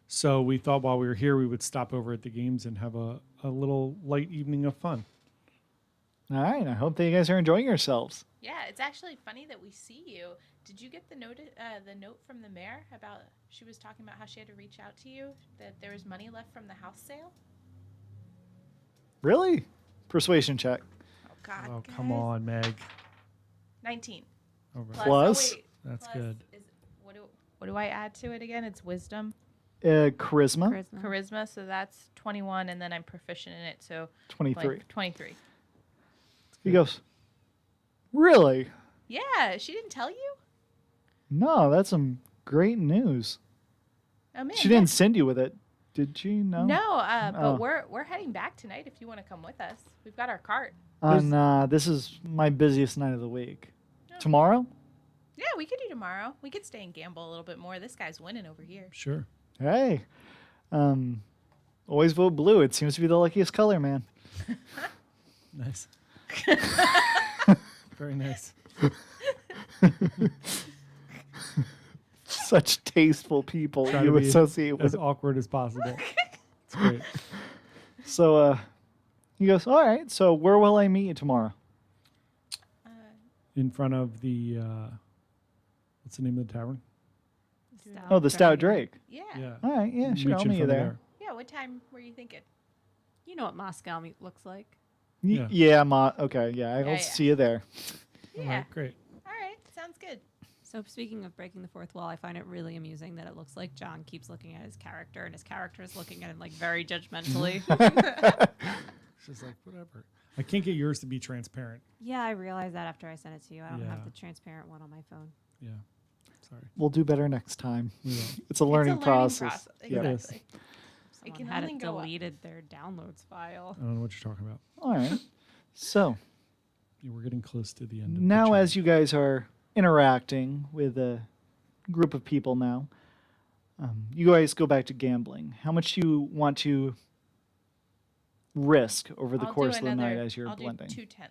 So we thought while we were here, we would stop over at the games and have a little light evening of fun. All right. I hope that you guys are enjoying yourselves. Yeah, it's actually funny that we see you. Did you get the note from the mayor about she was talking about how she had to reach out to you that there was money left from the house sale? Really? Persuasion check. Oh God! Oh, guys. come on, Meg. 19. All right. Plus? Oh, wait, That's plus good. Is, what do I add to it again? It's wisdom, Charisma, charisma. So that's 21, and then I'm proficient in it. So 23. like 23. He goes, "Really? Yeah, she didn't tell you. No, that's some great news. Oh man, She yeah. didn't send you with it, did she? No. No, Oh. but we're heading back tonight. If you want to come with us, we've got our cart. This is my busiest night of the week. Oh. Tomorrow? Yeah, we could do tomorrow. We could stay and gamble a little bit more. This guy's winning over here. Sure. Hey. Always vote blue. It seems to be the luckiest color, man." Nice. Very nice. Such tasteful people Trying you to be associate with. As awkward as possible. It's great. So he goes, "All right, so where will I meet you tomorrow?" In front of the, what's the name of the tavern? Oh, the Stout Drake. Yeah. Yeah. All right, yeah, sure, Meet I'll you in meet you front of there. Yeah, what time were you thinking? You know what Moscow meat looks like. Yeah. Yeah, okay, yeah, I'll Yeah. see you there. All Yeah. right, great. All right, sounds good. So speaking of breaking the fourth wall, I find it really amusing that it looks like John keeps looking at his character and his character is looking at him like very judgmentally. It's just like, whatever. I can't get yours to be transparent. Yeah, I realized that after I sent it to you. I don't Yeah. have the transparent one on my phone. Yeah. Sorry. We'll do better next time. We will. It's a learning process. It is. Exactly. Someone can had only go up. deleted their downloads file. I don't know what you're talking about. All right. So Yeah, we're getting close to the end. Of now, the as you guys are interacting with a group of people now, you guys go back to gambling. How much do you want to risk over the I'll course do of the night another- as you're I'll blending? Do 2/10.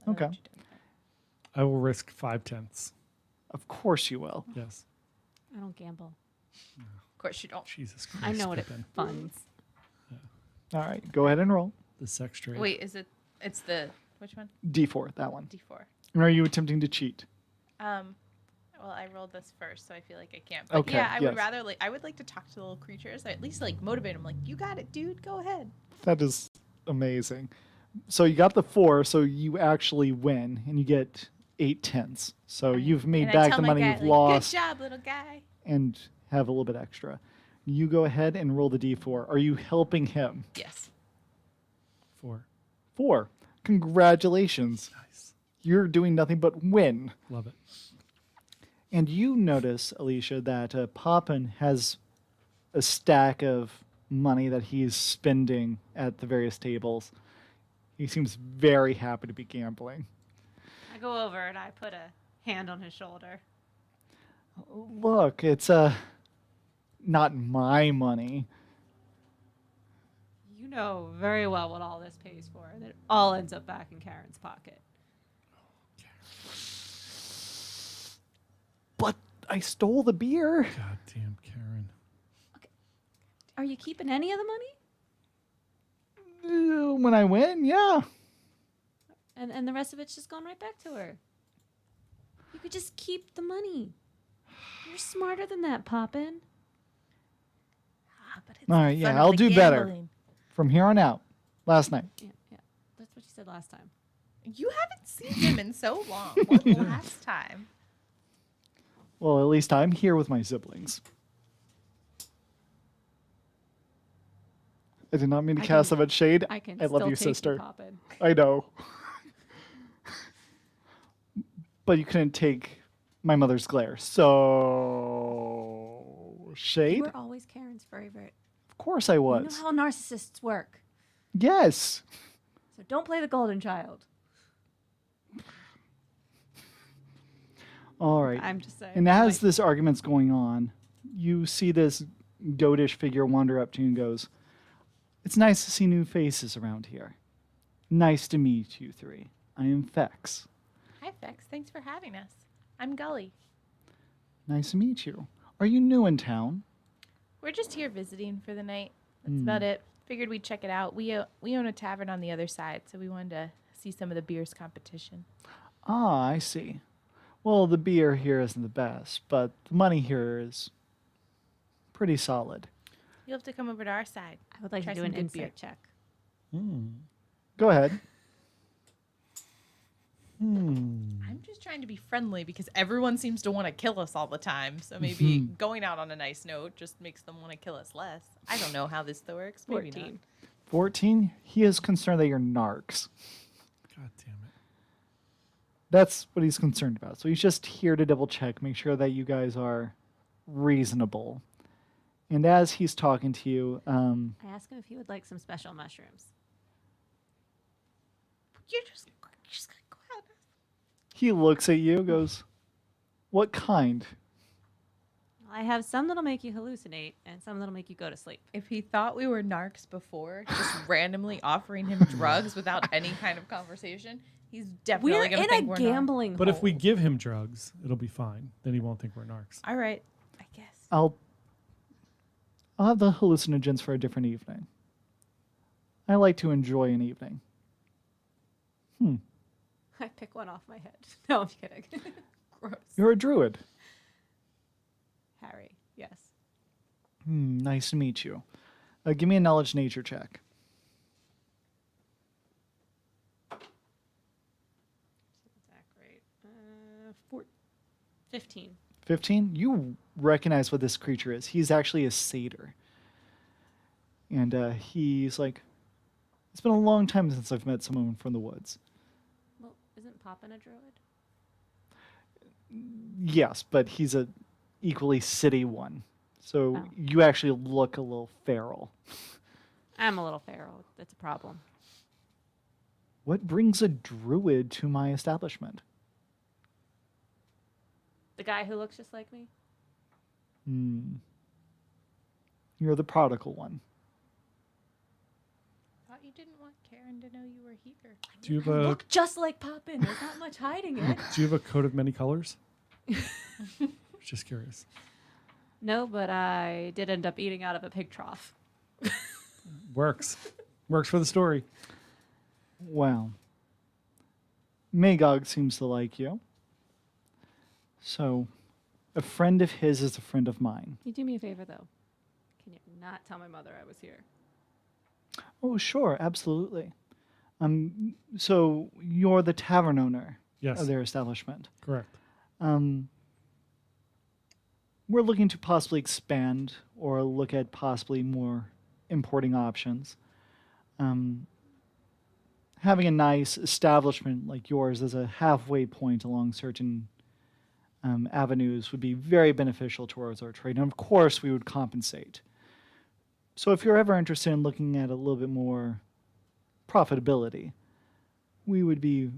Okay. I will risk 5/10. Of course you will. Yes. I don't gamble. Of course you don't. Jesus Christ. I know what it Pippin. funds. All right, go ahead and roll. The sex trade. Wait, is it? It's the which one? D4, that one. D4. And are you attempting to cheat? Well, I rolled this first, so I feel like I can't. But Okay, yeah, I would yes. rather I would like to talk to the little creatures, or at least like motivate them. Like, you got it, dude. Go ahead. That is amazing. So you got the 4, so you actually win, and you get 8/10. So you've made And I back tell the my money guy, you've like, lost Good job, little guy. and have a little bit extra. You go ahead and roll the D4. Are you helping him? Yes. 4. 4. Congratulations. Nice. You're doing nothing but win. Love it. And you notice, Alicia, that Poppin has a stack of money that he's spending at the various tables. He seems very happy to be gambling. I go over and I put a hand on his shoulder. Look, it's not my money. You know very well what all this pays for, and it all ends up back in Karen's pocket. But I stole the beer. Goddamn Karen. Are you keeping any of the money? When I win, yeah. And the rest of it's just going right back to her. You could just keep the money. You're smarter than that, Poppin. But it's All right, the yeah, fun of I'll the do better. gambling. From here on out. Last night. Yeah. That's what you said last time. You haven't seen him in so long. What last time? Well, at least I'm here with my siblings. I did not mean to I cast can- that much shade. I can love still you, take you, sister. Poppin. I know. But you couldn't take my mother's glare. So, shade? You were always Karen's favorite. Of course I You know was. how narcissists work. Yes. So don't play the golden child. All right. I'm just saying. And as like, this argument's going on, you see this goatish figure wander up to you and goes, "It's nice to see new faces around here. Nice to meet you three. I am Fex. Hi, Fex. Thanks for having us. I'm Gully. Nice to meet you. Are you new in town?" We're just here visiting for the night. That's about it. Figured we'd check it out. We own a tavern on the other side, so we wanted to see some of the beers competition. Ah, I see. Well, the beer here isn't the best, but the money here is pretty solid. You'll have to come over to our side. I would like Try to do some an good beer. insight check. Go ahead. I'm just trying to be friendly because everyone seems to want to kill us all the time. So maybe going out on a nice note just makes them want to kill us less. I don't know how this works. Maybe 14. not. 14. He is concerned that you're narcs. God damn it. That's what he's concerned about. So he's just here to double check, make sure that you guys are reasonable. And as he's talking to you, I asked him if he would like some special mushrooms. You're just gonna go out. he looks at you, goes, "What kind?" I have some that'll make you hallucinate and some that'll make you go to sleep. If he thought we were narcs before, just randomly offering him drugs without any kind of conversation, he's definitely We're gonna in think a we're gambling But if we hole. give him drugs, it'll be fine. Then he won't think we're narcs. All right, I guess. I'll have the hallucinogens for a different evening. I like to enjoy an evening. I pick one off my head. No, I'm kidding. Gross. You're a druid. Harry, yes. Nice to meet you. Give me a knowledge nature check. That great. 15. 15. You recognize what this creature is. He's actually a satyr. And he's like, "It's been a long time since I've met someone from the woods." Well, isn't Poppin a druid? Yes, but he's a equally city one. So Oh. you actually look a little feral. I'm a little feral. That's a problem. What brings a druid to my establishment? The guy who looks just like me? You're the prodigal one. Thought you didn't want Karen to know you were here. Do you I have a look just like Poppin. There's not much hiding it. Do you have a coat of many colors? Just curious. No, but I did end up eating out of a pig trough. Works. Works for the story. Well, Magog seems to like you. So, a friend of his is a friend of mine. Can you do me a favor, though? Can you not tell my mother I was here? Oh, sure, absolutely. So you're the tavern owner Yes. of their establishment. Correct. We're looking to possibly expand or look at possibly more importing options. Having a nice establishment like yours as a halfway point along certain avenues would be very beneficial towards our trade. And of course, we would compensate. So if you're ever interested in looking at a little bit more profitability, we would be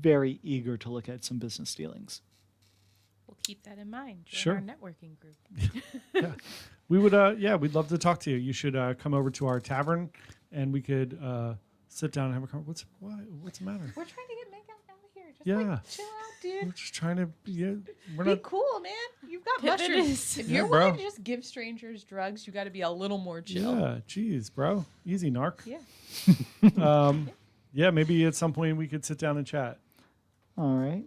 very eager to look at some business dealings. We'll keep that in mind. Join Sure. our networking group. We would, yeah, we'd love to talk to you. You should come over to our tavern, and we could sit down and have a conversation. What's the matter? We're trying to get Megan out of here. Just Yeah. like chill out, dude. We're just trying to. Yeah, we're Be not. cool, man. You've got Pippin mushrooms. is- If Yeah, you're bro. willing to just give strangers drugs, you got to be a little more chill. Yeah, geez, bro, easy, narc. Yeah. Yeah, maybe at some point we could sit down and chat. All right.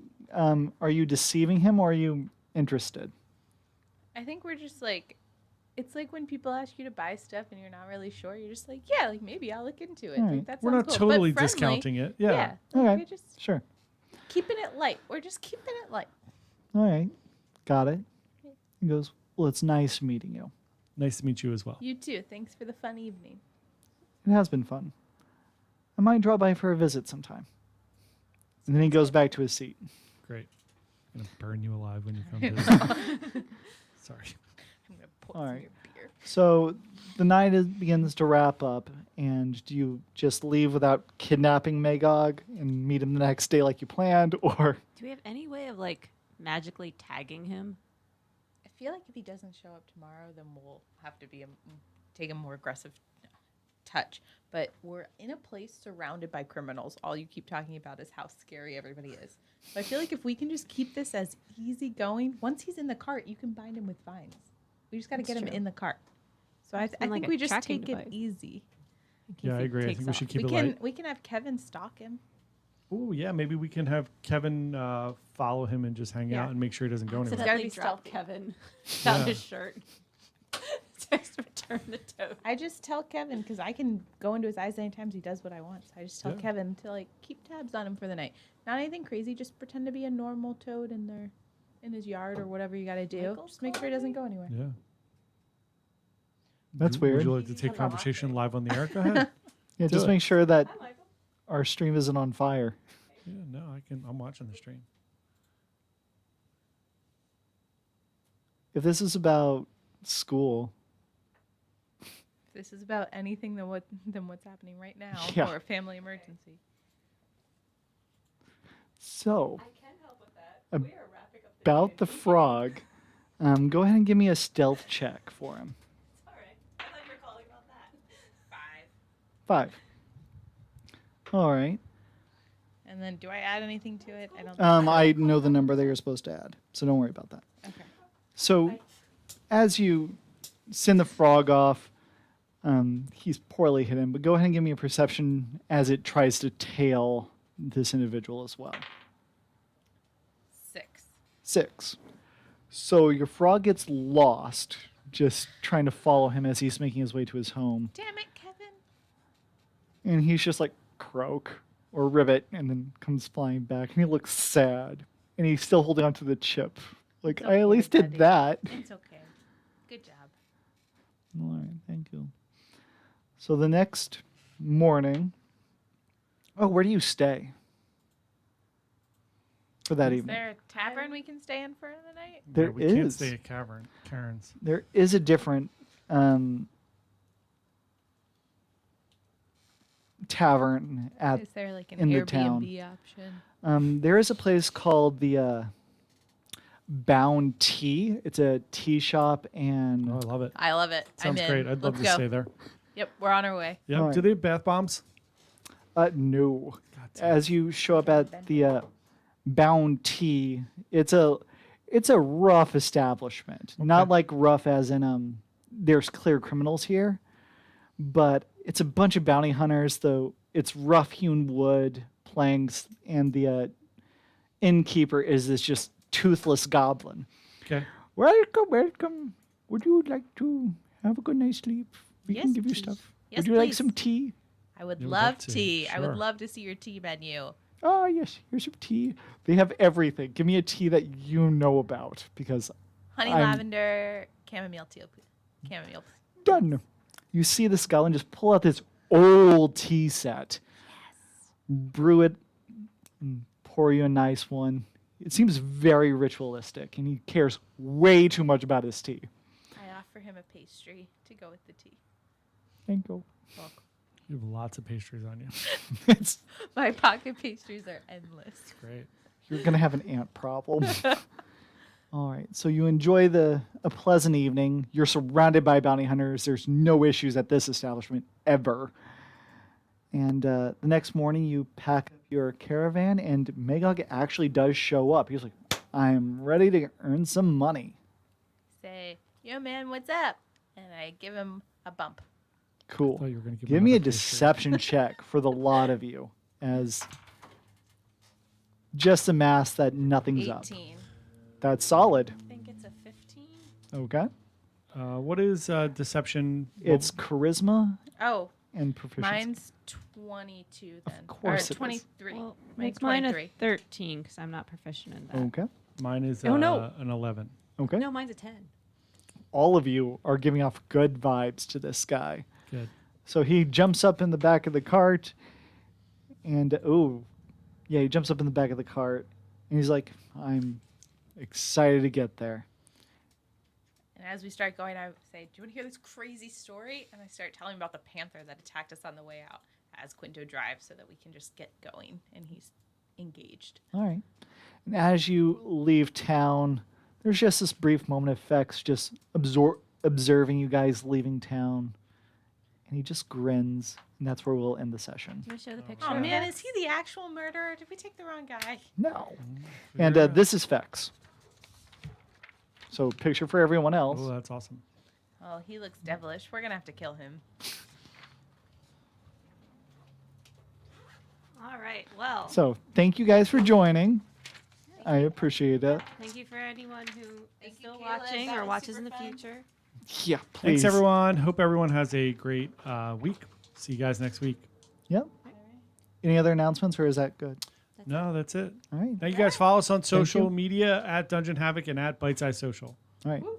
Are you deceiving him or are you interested? I think we're just like, it's like when people ask you to buy stuff and you're not really sure. You're just like, yeah, like maybe I'll look into it. Alright. Like, that We're sounds not cool. But totally friendly. discounting it. Yeah. Yeah. Like, Okay. we're just Sure. keeping it light. We're just keeping it light. All right. Got it. He goes, well, it's nice meeting you. Nice to meet you as well. You too. Thanks for the fun evening. It has been fun. I might drop by for a visit sometime. And then he goes back to his seat. Great. I'm gonna burn you alive when you come visit. Sorry. I'm gonna pour All some right. your beer. So the night begins to wrap up, and do you just leave without kidnapping Magog and meet him the next day like you planned, or Do we have any way of like magically tagging him? I feel like if he doesn't show up tomorrow, then we'll have to take a more aggressive touch. But we're in a place surrounded by criminals. All you keep talking about is how scary everybody is. So I feel like if we can just keep this as easy going, once he's in the cart, you can bind him with vines. We just got to That's get him true. in the cart. So I It's think like a we just tracking take device. it easy. in case Yeah, I he agree. I takes think we off? should keep We it can light. we can have Kevin stalk him. Oh yeah, maybe we can have Kevin follow him and just hang Yeah. out and make sure he doesn't go anywhere. gotta be Accidentally dropped stealthy. Kevin down Yeah. his shirt. Just return the toad. I just tell Kevin because I can go into his eyes anytime he does what I want. So I just tell Yeah. Kevin to like keep tabs on him for the night. Not anything crazy. Just pretend to be a normal toad in his yard or whatever you got to do. Michael's Just make sure he doesn't go anywhere. Yeah. That's Would weird. you like to take conversation live on the air? Go ahead. Yeah, Do just it. make sure that Hi, Michael. our stream isn't on fire. Yeah, no, I can. I'm watching the stream. If this is about school, This is about anything than what's happening right now Yeah. or a family emergency. so I can help with that. Ab- We are wrapping up the about the day. frog, go ahead and give me a stealth check for him. It's all right. I thought you were calling about that. 5. All right. And then do I add anything to it? I don't. I know the number that you're supposed to add, so don't worry about that. Okay. So, as you send the frog off, he's poorly hidden, but go ahead and give me a perception as it tries to tail this individual as well. 6. 6. So your frog gets lost, just trying to follow him as he's making his way to his home. Damn it, Kevin. And he's just like, croak or ribbit, and then comes flying back. And he looks sad. And he's still holding on to the chip. Like, It's I at okay, least did buddy. that. It's okay. Good job. All right, thank you. So the next morning, where do you stay for that Is evening? there a tavern we can stay in for the night? There yeah, we can't is. stay at Karen's. There is a different tavern at. Is there like an in the Airbnb town. option? There is a place called the Bound Tea. It's a tea shop, and Oh, I love it. I love it. Sounds I'm in. great. I'd love Let's to go. stay there. Yep, we're on our way. Yeah. All right. Do they have bath bombs? no. God damn. As you show up at the Bound Tea, it's a rough establishment. Not Okay. like rough as in there's clear criminals here, but it's a bunch of bounty hunters. Though it's rough-hewn wood planks, and the innkeeper is this just toothless goblin. Okay. Welcome, welcome. Would you like to have a good night's sleep? We can Yes, give you please. stuff. Yes, Would you like please. some tea? I would Yeah, we'd love love to. tea. I Sure. would love to see your tea menu. Oh, yes, here's some tea. They have everything. Give me a tea that you know about because Honey I'm- lavender, chamomile tea, please. Chamomile. Please. done. You see the skull and just pull out this old tea set. Brew it, and pour you a nice one. It seems very ritualistic, and he cares way too much about his tea. I offer him a pastry to go with the tea. Thank you. You have lots of pastries on you. It's, My pocket pastries are endless. Great. you're gonna have an ant problem. All right, so you enjoy the a pleasant evening. You're surrounded by bounty hunters. There's no issues at this establishment ever. And the next morning, you pack up your caravan, and Magog actually does show up. He's like, I'm ready to earn some money. Say, yo, man, what's up? And I give him a bump. Cool. thought you were gonna give Give me a another pastry. deception check for the lot of you, as just a mass that nothing's up. 18. That's solid. I think it's a 15. Okay. What is deception? It's charisma Oh, and proficiency. mine's 22 then. course it is. Or 23. Well, Mine's make mine a 23. 13 because I'm not proficient in that. Okay. Mine is Oh, no. an 11. Okay. No, mine's a 10. All of you are giving off good vibes to this guy. Good. So he jumps up in the back of the cart, and he jumps up in the back of the cart, and he's like, I'm excited to get there. And as we start going, I say, do you want to hear this crazy story? And I start telling him about the panther that attacked us on the way out as Quinto drives so that we can just get going. And he's engaged. All right. And as you leave town, there's just this brief moment of Fex just observing you guys leaving town. And he just grins, and that's where we'll end the session. Do you want to show the picture? Oh, of man, that? is he the actual murderer? Did we take the wrong guy? No. And Figure it out. this is Fex. So picture for everyone else. Oh, that's awesome. Oh, he looks devilish. We're going to have to kill him. All right. Well, So thank you guys for joining. I appreciate it. thank you for anyone who Thank is you, still Kayla. watching That or was watches in super the fun. future. Yeah, please. Thanks, everyone. Hope everyone has a great week. See you guys next week. Yep. Any other announcements, or is that good? No, that's it. All right. Now you guys follow us on you. social media at Dungeon Havoc and at Bite Size Social. All right. Woo.